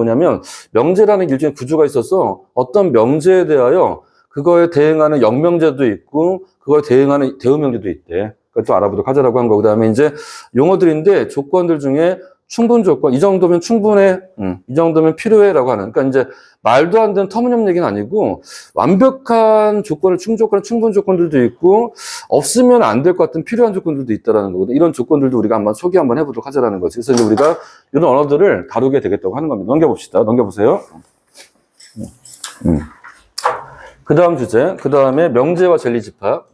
명제라는 일종의 구조가 있어서 어떤 명제에 대하여 그거에 대응하는 역명제도 있고 그거에 대응하는 대응명제도 있대. 그것도 알아보도록 하자라고 한 거. 그 다음에 이제 용어들인데 조건들 중에 충분 조건, 이 정도면 충분해, 이 정도면 필요해라고 하는. 그러니까 이제 말도 안 되는 터무니없는 얘기는 아니고 완벽한 조건을 충분 조건들도 있고 없으면 안 될 것 같은 필요한 조건들도 있다라는 거거든. 이런 조건들도 우리가 한번 소개 한번 해보도록 하자라는 거지. 그래서 이제 우리가 이런 언어들을 다루게 되겠다고 하는 겁니다. 넘겨보세요. 그 다음 주제, 그 다음에 명제와 젤리 집합.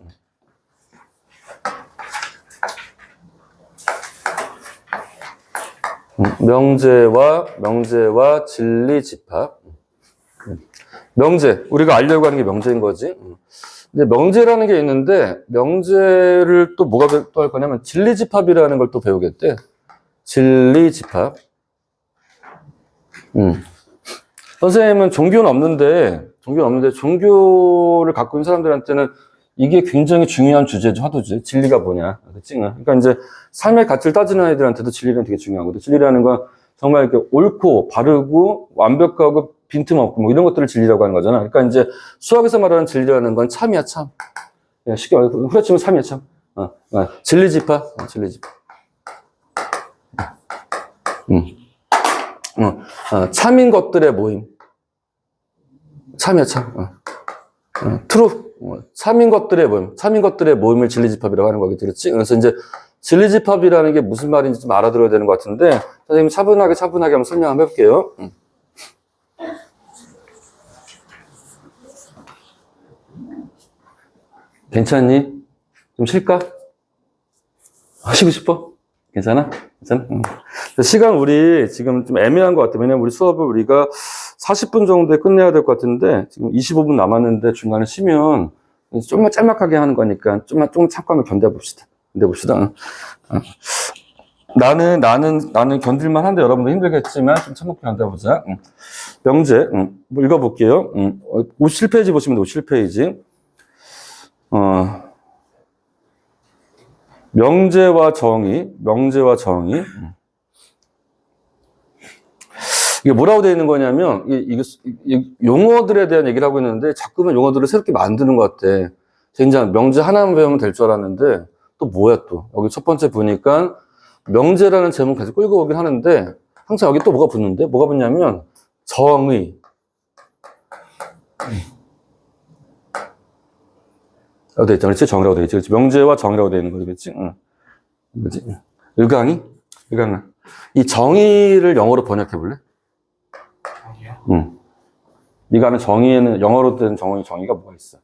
명제와 진리 집합. 명제, 우리가 알려고 하는 게 명제인 거지. 근데 명제라는 게 있는데 명제를 또 뭐가 또 할 거냐면 진리 집합이라는 걸 또 배우겠대. 진리 집합. 선생님은 종교는 없는데 종교를 갖고 있는 사람들한테는 이게 굉장히 중요한 주제죠. 화두지. 진리가 뭐냐. 그치? 그러니까 이제 삶의 가치를 따지는 아이들한테도 진리는 되게 중요하거든. 진리라는 건 정말 이렇게 옳고 바르고 완벽하고 빈틈없고 뭐 이런 것들을 진리라고 하는 거잖아. 그러니까 이제 수학에서 말하는 진리라는 건 참이야, 참. 쉽게 후려치면 참이야, 참. 진리 집합. 참인 것들의 모임. 참이야, 참. 트루. 참인 것들의 모임을 진리집합이라고 하는 거겠지, 그렇지? 그래서 이제 진리집합이라는 게 무슨 말인지 좀 알아들어야 되는 것 같은데, 선생님 차분하게 한번 설명 한번 해볼게요. 괜찮니? 좀 쉴까? 쉬고 싶어? 괜찮아? 시간 우리 지금 좀 애매한 것 같아. 왜냐면 우리 수업을 우리가 40분 정도에 끝내야 될 것 같은데 지금 25분 남았는데 중간에 쉬면 좀만 짤막하게 하는 거니까 조금 참고 한번 견뎌봅시다. 나는 견딜만 한데 여러분도 힘들겠지만 좀 참고 견뎌보자. 명제, 뭐 읽어볼게요. 57페이지 보시면 57페이지. 명제와 정의. 이게 뭐라고 되어 있는 거냐면, 이게 용어들에 대한 얘기를 하고 있는데, 자꾸만 용어들을 새롭게 만드는 것 같아. 굉장히 명제 하나만 배우면 될 줄 알았는데, 또 뭐야 또. 여기 첫 번째 보니까, 명제라는 제목 계속 끌고 오긴 하는데, 항상 여기 또 뭐가 붙는데? 뭐가 붙냐면, 정의. 라고 되어 있잖아. 그렇지? 정의라고 되어 있지. 그렇지? 명제와 정의라고 되어 있는 거지. 그렇지? 그렇지? 을강이? 이 정의를 영어로 번역해 볼래? 네가 아는 정의에는 영어로 된 정의가 뭐가 있어?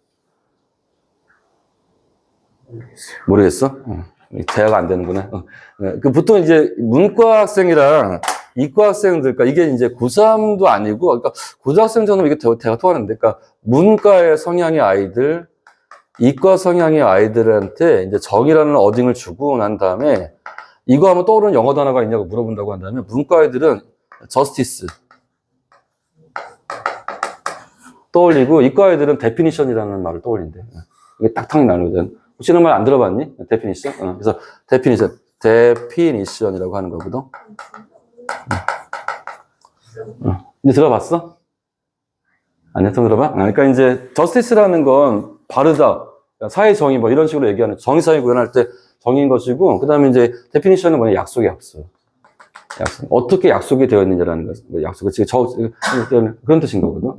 모르겠어? 대화가 안 되는구나. 보통 이제 문과 학생이랑 이과 학생들, 그러니까 이게 이제 고3도 아니고, 그러니까 고등학생 정도면 이게 대화가 통하는데, 그러니까 문과의 성향의 아이들, 이과 성향의 아이들한테 이제 정의라는 어딩을 주고 난 다음에 이거 하면 떠오르는 영어 단어가 있냐고 물어본다고 한다면 문과 아이들은 justice 떠올리고 이과 아이들은 definition이라는 말을 떠올린대. 이게 딱딱 나누거든. 혹시 이런 말 안 들어봤니? definition? 그래서 definition이라고 하는 거거든. 근데 들어봤어? 아니야, 좀 들어봐? 그러니까 이제 justice라는 건 바르다, 사회 정의 뭐 이런 식으로 얘기하는 정의사회 구현할 때 정의인 것이고, 그 다음에 이제 데피니션은 뭐냐, 약속의 약속. 어떻게 약속이 되어 있느냐라는 것, 약속. 그런 뜻인 거거든.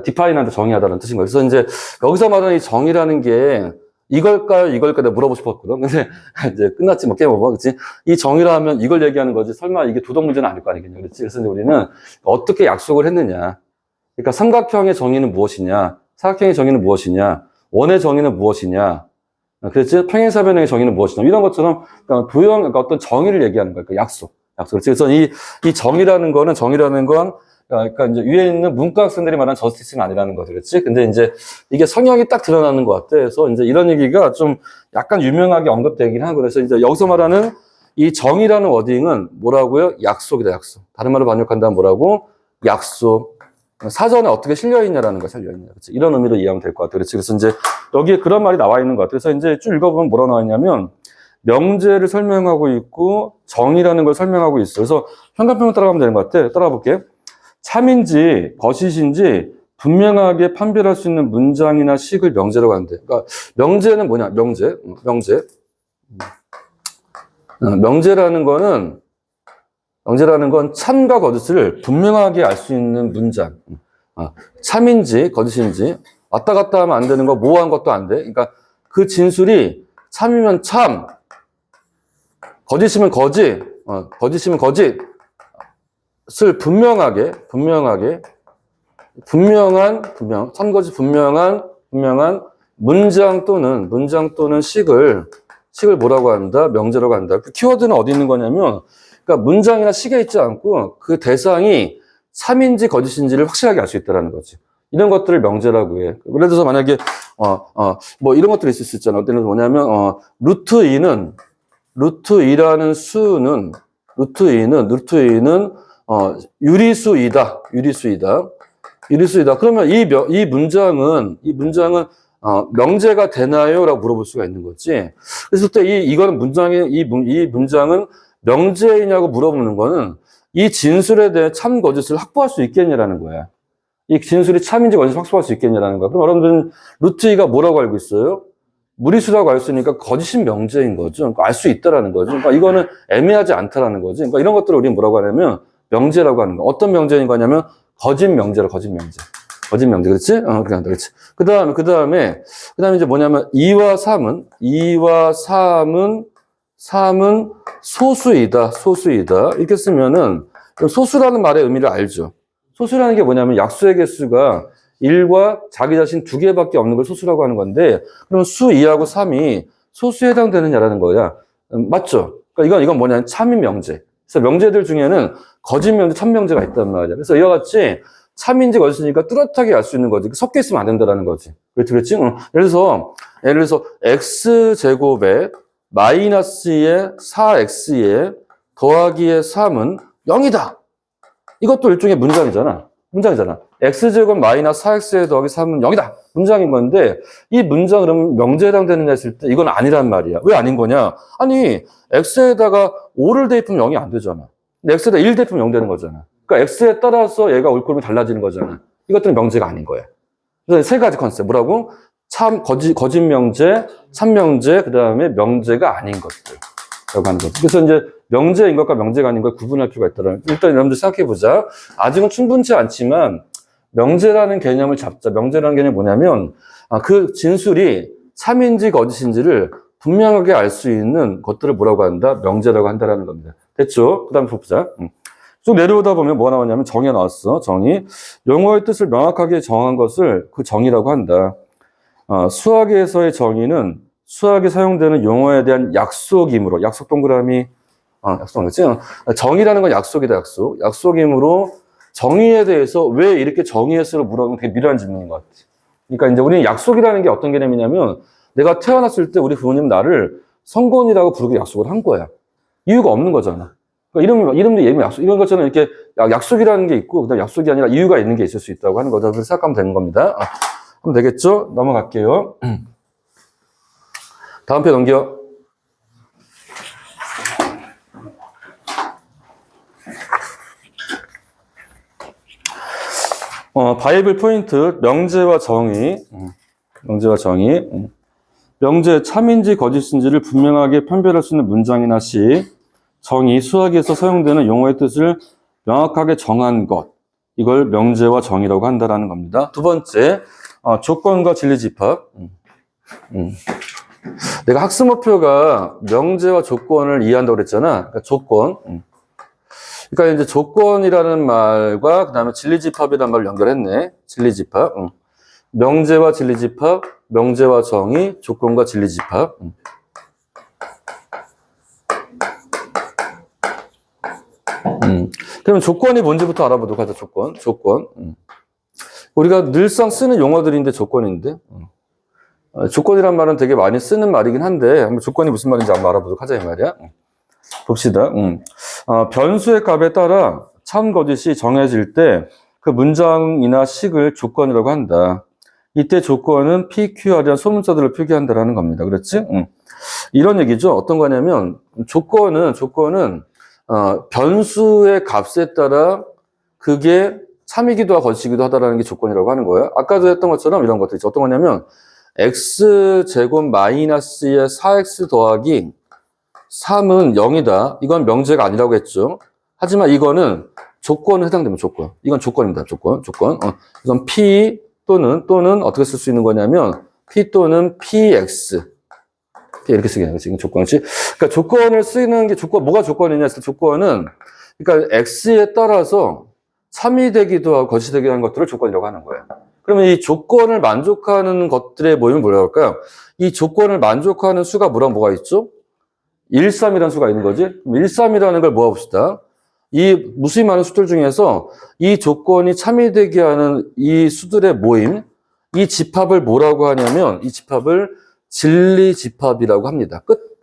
디파인한테 정의하다는 뜻인 거예요. 그래서 이제 여기서 말하는 이 정의라는 게 이걸까요? 이걸까? 내가 물어보고 싶었거든. 근데 이제 끝났지, 뭐, 게임 오버. 그치? 이 정의라 하면 이걸 얘기하는 거지. 설마 이게 도덕 문제는 아닐 거 아니겠냐. 그렇지? 그래서 이제 우리는 어떻게 약속을 했느냐. 그러니까 삼각형의 정의는 무엇이냐. 사각형의 정의는 무엇이냐. 원의 정의는 무엇이냐. 그렇지? 평행사변형의 정의는 무엇이냐. 이런 것처럼 그러니까 어떤 정의를 얘기하는 거야. 그러니까 약속. 그래서 이 정의라는 건, 그러니까 이제 위에 있는 문과학생들이 말하는 저스티스는 아니라는 거죠. 그렇지? 근데 이제 이게 성향이 딱 드러나는 것 같아. 그래서 이제 이런 얘기가 좀 약간 유명하게 언급되긴 하고, 그래서 이제 여기서 말하는 이 정의라는 워딩은 뭐라고요? 약속이다, 약속. 다른 말로 번역한다면 뭐라고? 약속. 사전에 어떻게 실려있냐라는 거, 실려있냐. 그렇지? 이런 의미로 이해하면 될 것 같아. 그렇지? 그래서 이제 여기에 그런 말이 나와 있는 것 같아. 그래서 이제 쭉 읽어보면 뭐라 나와 있냐면, 명제를 설명하고 있고 정의라는 걸 설명하고 있어. 그래서 현관평을 따라가면 되는 것 같아. 따라볼게. 참인지 거짓인지 분명하게 판별할 수 있는 문장이나 식을 명제라고 하는데. 그러니까 명제는 뭐냐? 명제. 명제라는 건 참과 거짓을 분명하게 알 수 있는 문장. 참인지 거짓인지 왔다 갔다 하면 안 되는 거, 모호한 것도 안 돼. 그러니까 그 진술이 참이면 참, 거짓이면 거짓, 거짓이면 거짓을 분명한, 참거짓 분명한 문장 또는 식을 뭐라고 한다? 명제라고 한다. 그 키워드는 어디 있는 거냐면, 그러니까 문장이나 식에 있지 않고 그 대상이 참인지 거짓인지를 확실하게 알 수 있다는 거지. 이런 것들을 명제라고 해. 예를 들어서 만약에, 뭐 이런 것들이 있을 수 있잖아. 어떤 게 뭐냐면, 루트 2라는 수는, 유리수이다. 그러면 이 문장은, 명제가 되나요? 라고 물어볼 수가 있는 거지. 그래서 때 이거는 이 문장은 명제이냐고 물어보는 거는 이 진술에 대해 참 거짓을 확보할 수 있겠냐라는 거야. 이 진술이 참인지 거짓을 확보할 수 있겠냐라는 거야. 그럼 여러분들은 루트 2가 뭐라고 알고 있어요? 무리수라고 알 수 있으니까 거짓인 명제인 거죠. 그러니까 알 수 있다라는 거죠. 그러니까 이거는 애매하지 않다라는 거지. 그러니까 이런 것들을 우리는 뭐라고 하냐면 명제라고 하는 거. 어떤 명제인 거냐면 거짓 명제. 그렇지? 그렇게 한다. 그렇지. 그 다음에 이제 뭐냐면 2와 3은 소수이다. 이렇게 쓰면은 소수라는 말의 의미를 알죠. 소수라는 게 뭐냐면 약수의 개수가 1과 자기 자신 2개밖에 없는 걸 소수라고 하는 건데, 그러면 수 2하고 3이 소수에 해당되느냐라는 거야. 맞죠? 그러니까 이건 뭐냐면 참인 명제. 그래서 명제들 중에는 거짓 명제, 참 명제가 있단 말이야. 그래서 이와 같이 참인지 거짓이니까 뚜렷하게 알 수 있는 거지. 섞여 있으면 안 된다라는 거지. 그렇지? 예를 들어서 x제곱에 마이너스의 4x에 더하기의 3은 0이다. 이것도 일종의 문장이잖아. x제곱 마이너스 4x에 더하기 3은 0이다. 문장인 건데, 이 문장 그러면 명제에 해당되느냐 했을 때 이건 아니란 말이야. 왜 아닌 거냐? 아니, x에다가 5를 대입하면 0이 안 되잖아. 근데 x에다 1 대입하면 0 되는 거잖아. 그러니까 x에 따라서 얘가 옳고 달라지는 거잖아. 이것들은 명제가 아닌 거야. 그래서 세 가지 컨셉. 뭐라고? 거짓 명제, 참 명제, 그 다음에 명제가 아닌 것들. 라고 하는 거지. 그래서 이제 명제인 것과 명제가 아닌 걸 구분할 필요가 있다는. 일단 여러분들 생각해보자. 아직은 충분치 않지만 명제라는 개념을 잡자. 명제라는 개념이 뭐냐면 그 진술이 참인지 거짓인지를 분명하게 알 수 있는 것들을 뭐라고 한다? 명제라고 한다라는 겁니다. 됐죠? 그 다음에 보자. 쭉 내려오다 보면 뭐가 나왔냐면 정의가 나왔어. 정의. 용어의 뜻을 명확하게 정한 것을 그 정의라고 한다. 수학에서의 정의는 수학에 사용되는 용어에 대한 약속이므로, 약속 동그라미, 약속이지? 정의라는 건 약속이다, 약속이므로 정의에 대해서 왜 이렇게 정의했어로 물어보면 되게 미련한 질문인 것 같아. 그러니까 이제 우리는 약속이라는 게 어떤 개념이냐면 내가 태어났을 때 우리 부모님 나를 성곤이라고 부르고 약속을 한 거야. 이유가 없는 거잖아. 그러니까 이름도 예명 약속, 이런 것처럼 이렇게 약속이라는 게 있고, 그다음 약속이 아니라 이유가 있는 게 있을 수 있다고 하는 거죠. 그래서 생각하면 되는 겁니다. 하면 되겠죠? 넘어갈게요. 다음 편 넘겨. 바이블 포인트, 명제와 정의. 명제와 정의. 명제, 참인지 거짓인지를 분명하게 판별할 수 있는 문장이나 시. 정의, 수학에서 사용되는 용어의 뜻을 명확하게 정한 것. 이걸 명제와 정의라고 한다라는 겁니다. 두 번째, 조건과 진리집합. 내가 학습 목표가 명제와 조건을 이해한다고 그랬잖아. 그러니까 조건. 그러니까 이제 조건이라는 말과 그다음에 진리집합이라는 말을 연결했네. 진리집합. 명제와 진리집합, 명제와 정의, 조건과 진리집합. 그러면 조건이 뭔지부터 알아보도록 하자. 조건. 우리가 늘상 쓰는 용어들인데 조건인데. 조건이란 말은 되게 많이 쓰는 말이긴 한데 한번 조건이 무슨 말인지 한번 알아보도록 하자 이 말이야. 봅시다. 변수의 값에 따라 참 거짓이 정해질 때 그 문장이나 식을 조건이라고 한다. 이때 조건은 PQR이라는 소문자들을 표기한다라는 겁니다. 그렇지? 이런 얘기죠. 어떤 거냐면 조건은 변수의 값에 따라 그게 참이기도 하고 거짓이기도 하다라는 게 조건이라고 하는 거예요. 아까도 했던 것처럼 이런 것들이 어떤 거냐면 x제곱 마이너스의 4x 더하기 3은 0이다. 이건 명제가 아니라고 했죠. 하지만 이거는 조건에 해당되면 조건. 이건 조건입니다. 조건. 이건 P 또는 어떻게 쓸 수 있는 거냐면 P 또는 PX. 이렇게 쓰게 되는 거지. 이건 조건이지. 그러니까 조건을 쓰는 게 뭐가 조건이냐 했을 때 조건은 그러니까 X에 따라서 참이 되기도 하고 거짓이 되기도 하는 것들을 조건이라고 하는 거예요. 그러면 이 조건을 만족하는 것들의 모임을 뭐라고 할까요? 이 조건을 만족하는 수가 뭐가 있죠? 1, 3이라는 수가 있는 거지. 1, 3이라는 걸 모아봅시다. 이 무수히 많은 수들 중에서 이 조건이 참이되게 하는 이 수들의 모임, 이 집합을 뭐라고 하냐면 이 집합을 진리집합이라고 합니다. 끝.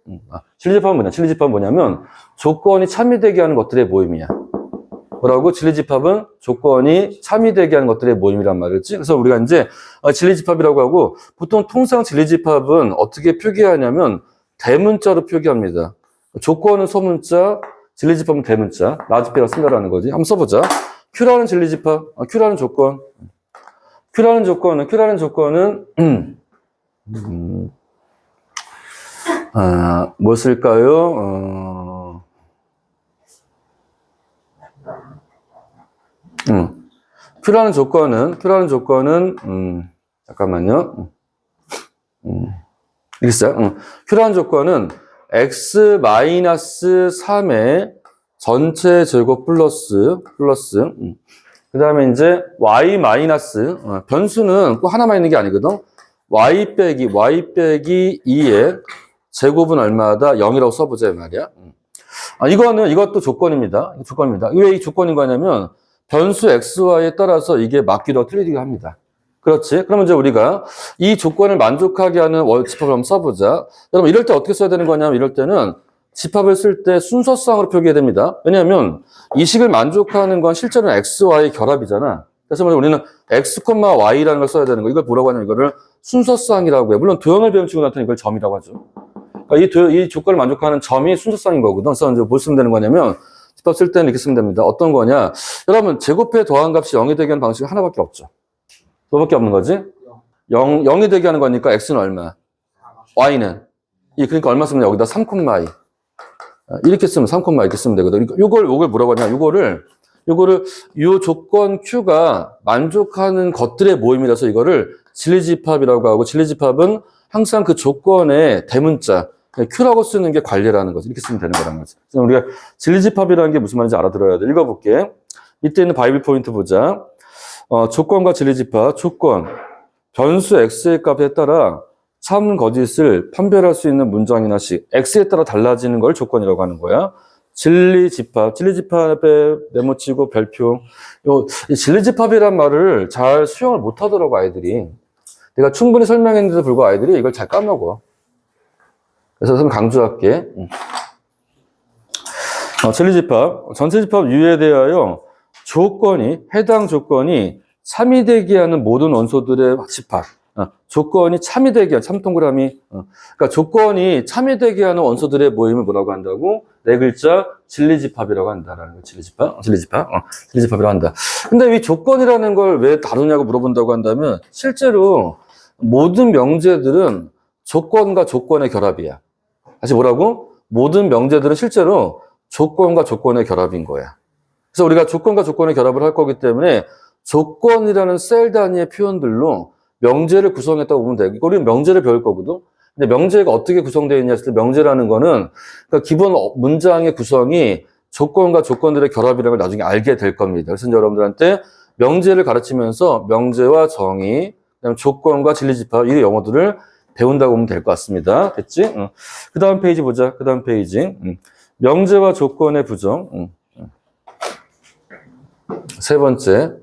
진리집합은 뭐냐면 조건이 참이되게 하는 것들의 모임이야. 뭐라고? 진리집합은 조건이 참이되게 하는 것들의 모임이란 말이지. 그래서 우리가 이제 진리집합이라고 하고 보통 통상 진리집합은 어떻게 표기하냐면 대문자로 표기합니다. 조건은 소문자, 진리집합은 대문자, 라지페가 쓴다라는 거지. 한번 써보자. Q라는 진리집합, Q라는 조건. Q라는 조건은 뭐 쓸까요? Q라는 조건은 잠깐만요. 이렇게 써요. Q라는 조건은 x-3의 전체 제곱 플러스 그 다음에 이제 y 마이너스 변수는 꼭 하나만 있는 게 아니거든. y 빼기 2의 제곱은 얼마다? 0이라고 써보자 이 말이야. 이것도 조건입니다. 왜 이 조건인 거냐면 변수 xy에 따라서 이게 맞기도 틀리기도 합니다. 그렇지? 그러면 이제 우리가 이 조건을 만족하게 하는 집합을 한번 써보자. 여러분, 이럴 때 어떻게 써야 되는 거냐면, 이럴 때는 집합을 쓸 때 순서상으로 표기해야 됩니다. 왜냐하면 이 식을 만족하는 건 실제로는 x, y 결합이잖아. 그래서 우리는 x, y라는 걸 써야 되는 거. 이걸 뭐라고 하냐면, 이거를 순서상이라고 해요. 물론 도형을 배운 친구들한테는 이걸 점이라고 하죠. 그러니까 이 조건을 만족하는 점이 순서상인 거거든. 그래서 이제 뭘 쓰면 되는 거냐면, 집합 쓸 때는 이렇게 쓰면 됩니다. 어떤 거냐? 여러분, 제곱해 더한 값이 0이 되게 하는 방식이 하나밖에 없죠. 그거밖에 없는 거지? 0이 되게 하는 거니까 x는 얼마? y는? 그러니까 얼마 쓰면 여기다 3,2. 이렇게 쓰면 3,2 이렇게 쓰면 되거든. 그러니까 요걸 뭐라고 하냐? 요거를 요 조건 Q가 만족하는 것들의 모임이라서 이거를 진리집합이라고 하고 진리집합은 항상 그 조건의 대문자 Q라고 쓰는 게 관례라는 거지. 이렇게 쓰면 되는 거라는 거지. 그래서 우리가 진리집합이라는 게 무슨 말인지 알아들어야 돼. 읽어볼게. 이때 있는 바이블 포인트 보자. 조건과 진리집합, 조건, 변수 x의 값에 따라 참 거짓을 판별할 수 있는 문장이나 식, x에 따라 달라지는 걸 조건이라고 하는 거야. 진리집합에 메모치고 별표. 이 진리집합이란 말을 잘 수용을 못 하더라고, 아이들이. 내가 충분히 설명했는데도 불구하고 아이들이 이걸 잘 까먹어. 그래서 좀 강조할게. 진리집합, 전체집합 유예에 대하여 해당 조건이 참이되게 하는 모든 원소들의 집합. 조건이 참이되게 하는, 참동그라미. 그러니까 조건이 참이되게 하는 원소들의 모임을 뭐라고 한다고? 네 글자, 진리집합이라고 한다라는 거. 진리집합이라고 한다. 근데 이 조건이라는 걸 왜 다루냐고 물어본다고 한다면, 실제로 모든 명제들은 조건과 조건의 결합이야. 다시 뭐라고? 모든 명제들은 실제로 조건과 조건의 결합인 거야. 그래서 우리가 조건과 조건의 결합을 할 거기 때문에 조건이라는 셀 단위의 표현들로 명제를 구성했다고 보면 돼. 우리는 명제를 배울 거거든. 근데 명제가 어떻게 구성되어 있냐 했을 때 명제라는 거는 그러니까 기본 문장의 구성이 조건과 조건들의 결합이라는 걸 나중에 알게 될 겁니다. 그래서 여러분들한테 명제를 가르치면서 명제와 정의, 그다음에 조건과 진리집합 이 영어들을 배운다고 보면 될 것 같습니다. 됐지? 그 다음 페이지 보자. 그 다음 페이지. 명제와 조건의 부정. 세 번째.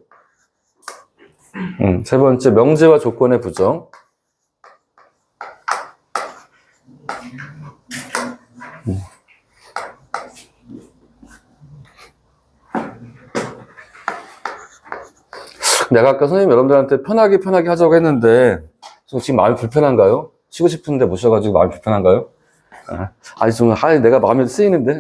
세 번째, 명제와 조건의 부정. 내가 아까 선생님 여러분들한테 편하게 하자고 했는데 지금 마음이 불편한가요? 쉬고 싶은데 못 쉬어가지고 마음이 불편한가요? 아니 좀 내가 마음이 쓰이는데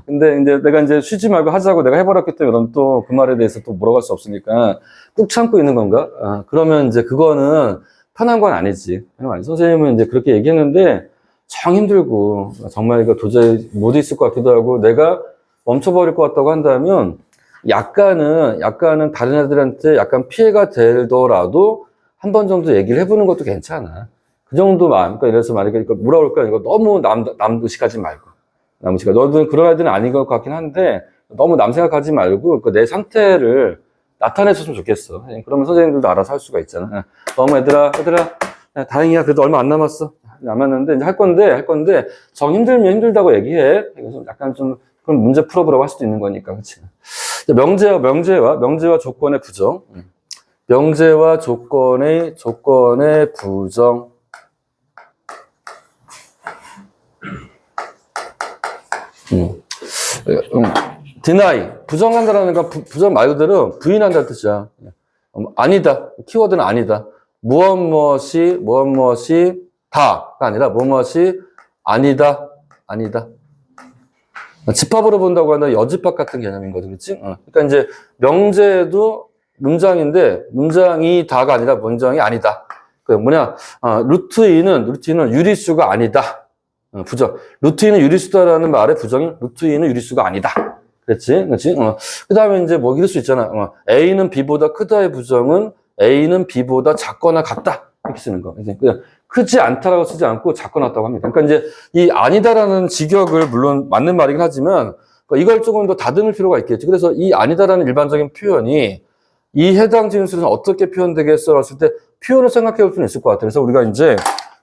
근데 이제 내가 이제 쉬지 말고 하자고 내가 해버렸기 때문에 여러분 또 그 말에 대해서 또 물어갈 수 없으니까 꾹 참고 있는 건가? 그러면 이제 그거는 편한 건 아니지. 선생님은 이제 그렇게 얘기했는데 정 힘들고 정말 이거 도저히 못 있을 것 같기도 하고 내가 멈춰버릴 것 같다고 한다면 약간은 다른 애들한테 약간 피해가 되더라도 한 번 정도 얘기를 해보는 것도 괜찮아. 그 정도 마음. 그러니까 이래서 말이니까 뭐라 그럴까? 이거 너무 남 의식하지 말고. 남 의식하지. 너도 그런 애들은 아닌 것 같긴 한데 너무 남 생각하지 말고 내 상태를 나타내줬으면 좋겠어. 그러면 선생님들도 알아서 할 수가 있잖아. 너무 얘들아, 다행이야. 그래도 얼마 안 남았는데 이제 할 건데 정 힘들면 힘들다고 얘기해. 그래서 약간 좀 그럼 문제 풀어보라고 할 수도 있는 거니까, 그렇지? 명제와 조건의 부정. 명제와 조건의 부정. deny, 부정한다라는 건 부정 말 그대로 부인한다는 뜻이야. 아니다. 키워드는 아니다. 무엇이 다가 아니라 무엇이 아니다. 집합으로 본다고 하면 여집합 같은 개념인 거죠. 그렇지? 그러니까 이제 명제도 문장인데 문장이 다가 아니라 문장이 아니다. 그 뭐냐? 루트 2는 유리수가 아니다. 부정. 루트 2는 유리수다라는 말의 부정이 루트 2는 유리수가 아니다. 그렇지? 그 다음에 이제 뭐 이럴 수 있잖아. A는 B보다 크다의 부정은 A는 B보다 작거나 같다. 이렇게 쓰는 거. 이제 그냥 크지 않다라고 쓰지 않고 작거나 같다고 합니다. 그러니까 이제 이 아니다라는 직역을 물론 맞는 말이긴 하지만 이걸 조금 더 다듬을 필요가 있겠죠. 그래서 이 아니다라는 일반적인 표현이 이 해당 진술은 어떻게 표현되겠어? 했을 때 표현을 생각해 볼 필요는 있을 것 같아요. 그래서 우리가 이제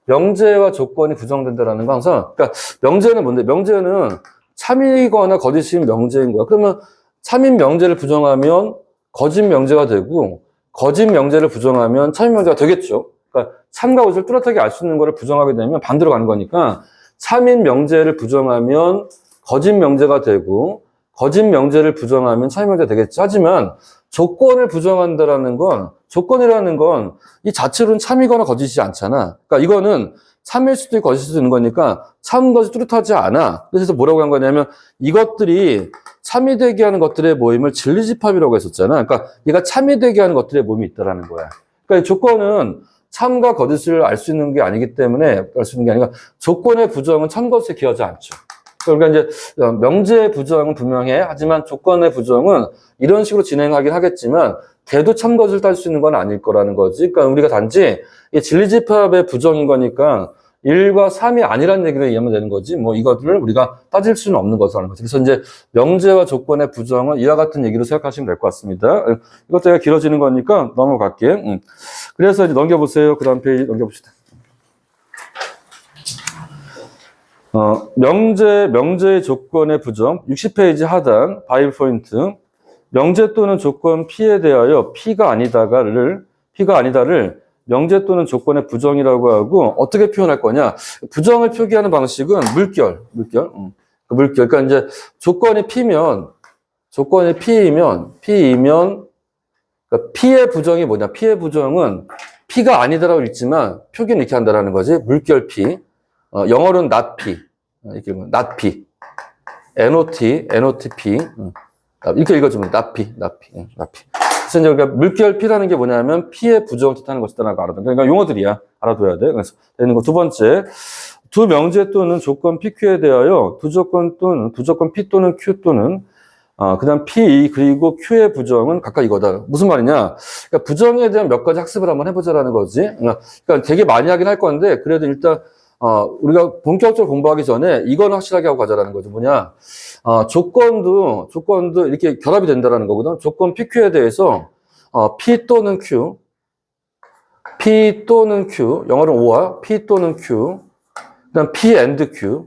명제와 조건이 부정된다라는 거 항상, 그러니까 명제는 뭔데? 명제는 참이거나 거짓인 명제인 거야. 그러면 참인 명제를 부정하면 거짓 명제가 되고, 거짓 명제를 부정하면 참인 명제가 되겠죠. 그러니까 참과 거짓을 뚜렷하게 알 수 있는 거를 부정하게 되면 반대로 가는 거니까 참인 명제를 부정하면 거짓 명제가 되고, 거짓 명제를 부정하면 참인 명제가 되겠죠. 하지만 조건을 부정한다라는 건, 조건이라는 건 이 자체로는 참이거나 거짓이지 않잖아. 그러니까 이거는 참일 수도 있고 거짓일 수도 있는 거니까 참 것이 뚜렷하지 않아. 그래서 뭐라고 한 거냐면 이것들이 참이 되게 하는 것들의 모임을 진리집합이라고 했었잖아. 그러니까 얘가 참이 되게 하는 것들의 모임이 있다라는 거야. 그러니까 조건은 참과 거짓을 알 수 있는 게 아니기 때문에 알 수 있는 게 아니라 조건의 부정은 참 것에 기하지 않죠. 그러니까 이제 명제의 부정은 분명해. 하지만 조건의 부정은 이런 식으로 진행하긴 하겠지만 걔도 참 것을 딸 수 있는 건 아닐 거라는 거지. 그러니까 우리가 단지 이 진리집합의 부정인 거니까 1과 3이 아니라는 얘기를 이해하면 되는 거지. 뭐 이것들을 우리가 따질 수는 없는 것이라는 거지. 그래서 이제 명제와 조건의 부정은 이와 같은 얘기로 생각하시면 될 것 같습니다. 이것도 제가 길어지는 거니까 넘어갈게. 그래서 이제 넘겨보세요. 그 다음 페이지 넘겨봅시다. 명제의 조건의 부정, 60페이지 하단, 바이블 포인트. 명제 또는 조건 P에 대하여 P가 아니다를 명제 또는 조건의 부정이라고 하고, 어떻게 표현할 거냐? 부정을 표기하는 방식은 물결. 그러니까 이제 조건이 P이면, 그러니까 P의 부정이 뭐냐? P의 부정은 P가 아니다라고 읽지만 표기는 이렇게 한다라는 거지. 물결 P. 영어로는 not P. 이렇게 읽으면 not P. NOT P. 이렇게 읽어주면 not P. 그래서 이제 우리가 물결 P라는 게 뭐냐면 P의 부정을 뜻하는 것이다라고 알아둬. 그러니까 용어들이야. 알아둬야 돼. 그래서 되는 거 두 번째. 두 명제 또는 조건 PQ에 대하여 두 조건 P 또는 Q 또는 그 다음 P 그리고 Q의 부정은 각각 이거다. 무슨 말이냐? 그러니까 부정에 대한 몇 가지 학습을 한번 해보자라는 거지. 그러니까 되게 많이 하긴 할 건데 그래도 일단 우리가 본격적으로 공부하기 전에 이건 확실하게 하고 가자라는 거죠. 뭐냐? 조건도 이렇게 결합이 된다라는 거거든. 조건 PQ에 대해서 P 또는 Q, 영어로 or P 또는 Q, 그다음 P and Q.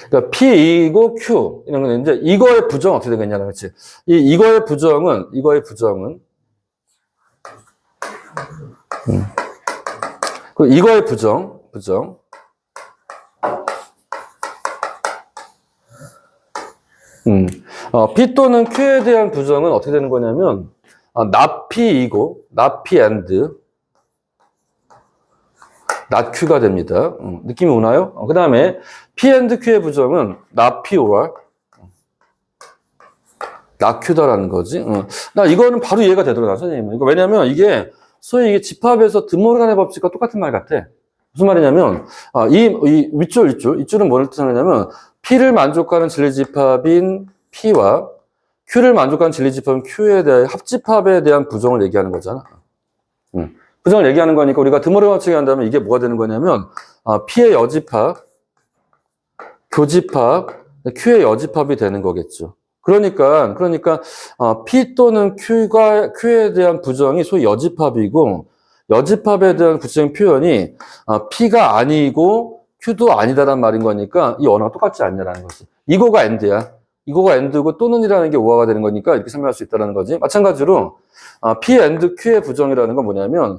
그러니까 P이고 Q 이런 거 이제 이거의 부정 어떻게 되겠냐, 그렇지? 이거의 부정은 그 이거의 부정. P 또는 Q에 대한 부정은 어떻게 되는 거냐면 not P이고 not P and not Q가 됩니다. 느낌이 오나요? 그 다음에 P and Q의 부정은 not P or not Q다라는 거지. 나 이거는 바로 이해가 되더라고요, 선생님. 왜냐면 이게 소위 이게 집합에서 드모르간의 법칙과 똑같은 말 같아. 무슨 말이냐면 이 윗줄은 뭐를 뜻하냐면 P를 만족하는 진리집합인 P와 Q를 만족하는 진리집합인 Q에 대한 합집합에 대한 부정을 얘기하는 거잖아. 부정을 얘기하는 거니까 우리가 드모르간 법칙에 한다면 이게 뭐가 되는 거냐면 P의 여집합, 교집합, Q의 여집합이 되는 거겠죠. 그러니까 P 또는 Q에 대한 부정이 소위 여집합이고 여집합에 대한 구체적인 표현이 P가 아니고 Q도 아니다라는 말인 거니까 이 언어가 똑같지 않냐라는 거지. 이거가 end야. 이거가 end고 또는이라는 게 오화가 되는 거니까 이렇게 설명할 수 있다는 거지. 마찬가지로 P and Q의 부정이라는 건 뭐냐면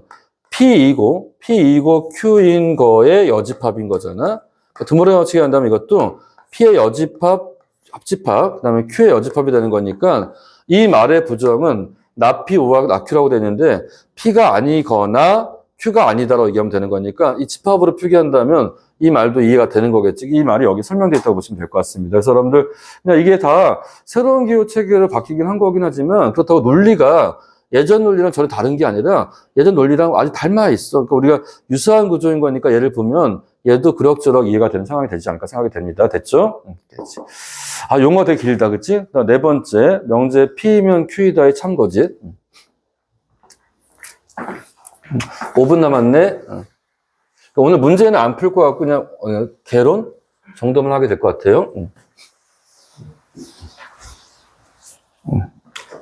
P이고 Q인 거의 여집합인 거잖아. 드모르간 법칙에 한다면 이것도 P의 여집합, 합집합, 그다음에 Q의 여집합이 되는 거니까 이 말의 부정은 not P or not Q라고 되는데 P가 아니거나 Q가 아니다라고 얘기하면 되는 거니까 이 집합으로 표기한다면 이 말도 이해가 되는 거겠지. 이 말이 여기 설명되어 있다고 보시면 될 것 같습니다. 그래서 여러분들 그냥 이게 다 새로운 기호 체계로 바뀌긴 한 거긴 하지만 그렇다고 논리가 예전 논리랑 전혀 다른 게 아니라 예전 논리랑 아주 닮아 있어. 그러니까 우리가 유사한 구조인 거니까 예를 보면 얘도 그럭저럭 이해가 되는 상황이 되지 않을까 생각이 됩니다. 됐죠? 됐지. 용어 되게 길다, 그치? 네 번째, 명제 P면 Q이다의 참거짓. 5분 남았네. 오늘 문제는 안 풀 것 같고 그냥 개론 정도만 하게 될 것 같아요.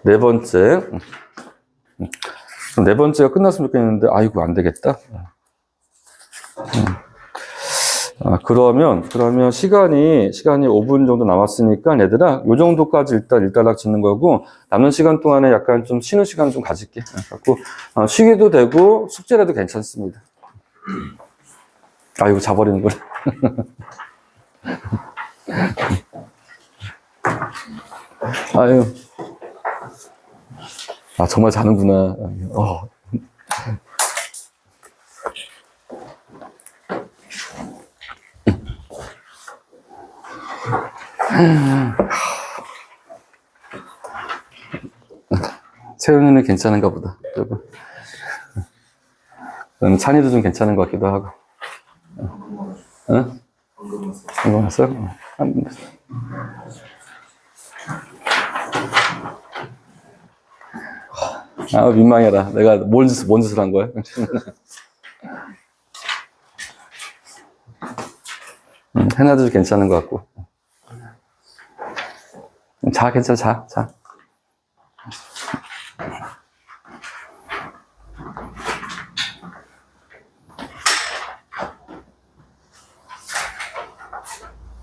네 번째. 네 번째가 끝났으면 좋겠는데 아이고 안 되겠다. 그러면 시간이 5분 정도 남았으니까 얘들아 요 정도까지 일단락 짓는 거고 남는 시간 동안에 약간 좀 쉬는 시간 좀 가질게. 갖고 쉬기도 되고 숙제라도 괜찮습니다. 아이고 자버리는 거래. 아유. 정말 자는구나. 채은이는 괜찮은가 보다. 찬이도 좀 괜찮은 것 같기도 하고. 응? 방금 왔어? 민망해라. 내가 뭔 짓을 한 거야? 해나도 괜찮은 것 같고. 괜찮아, 자.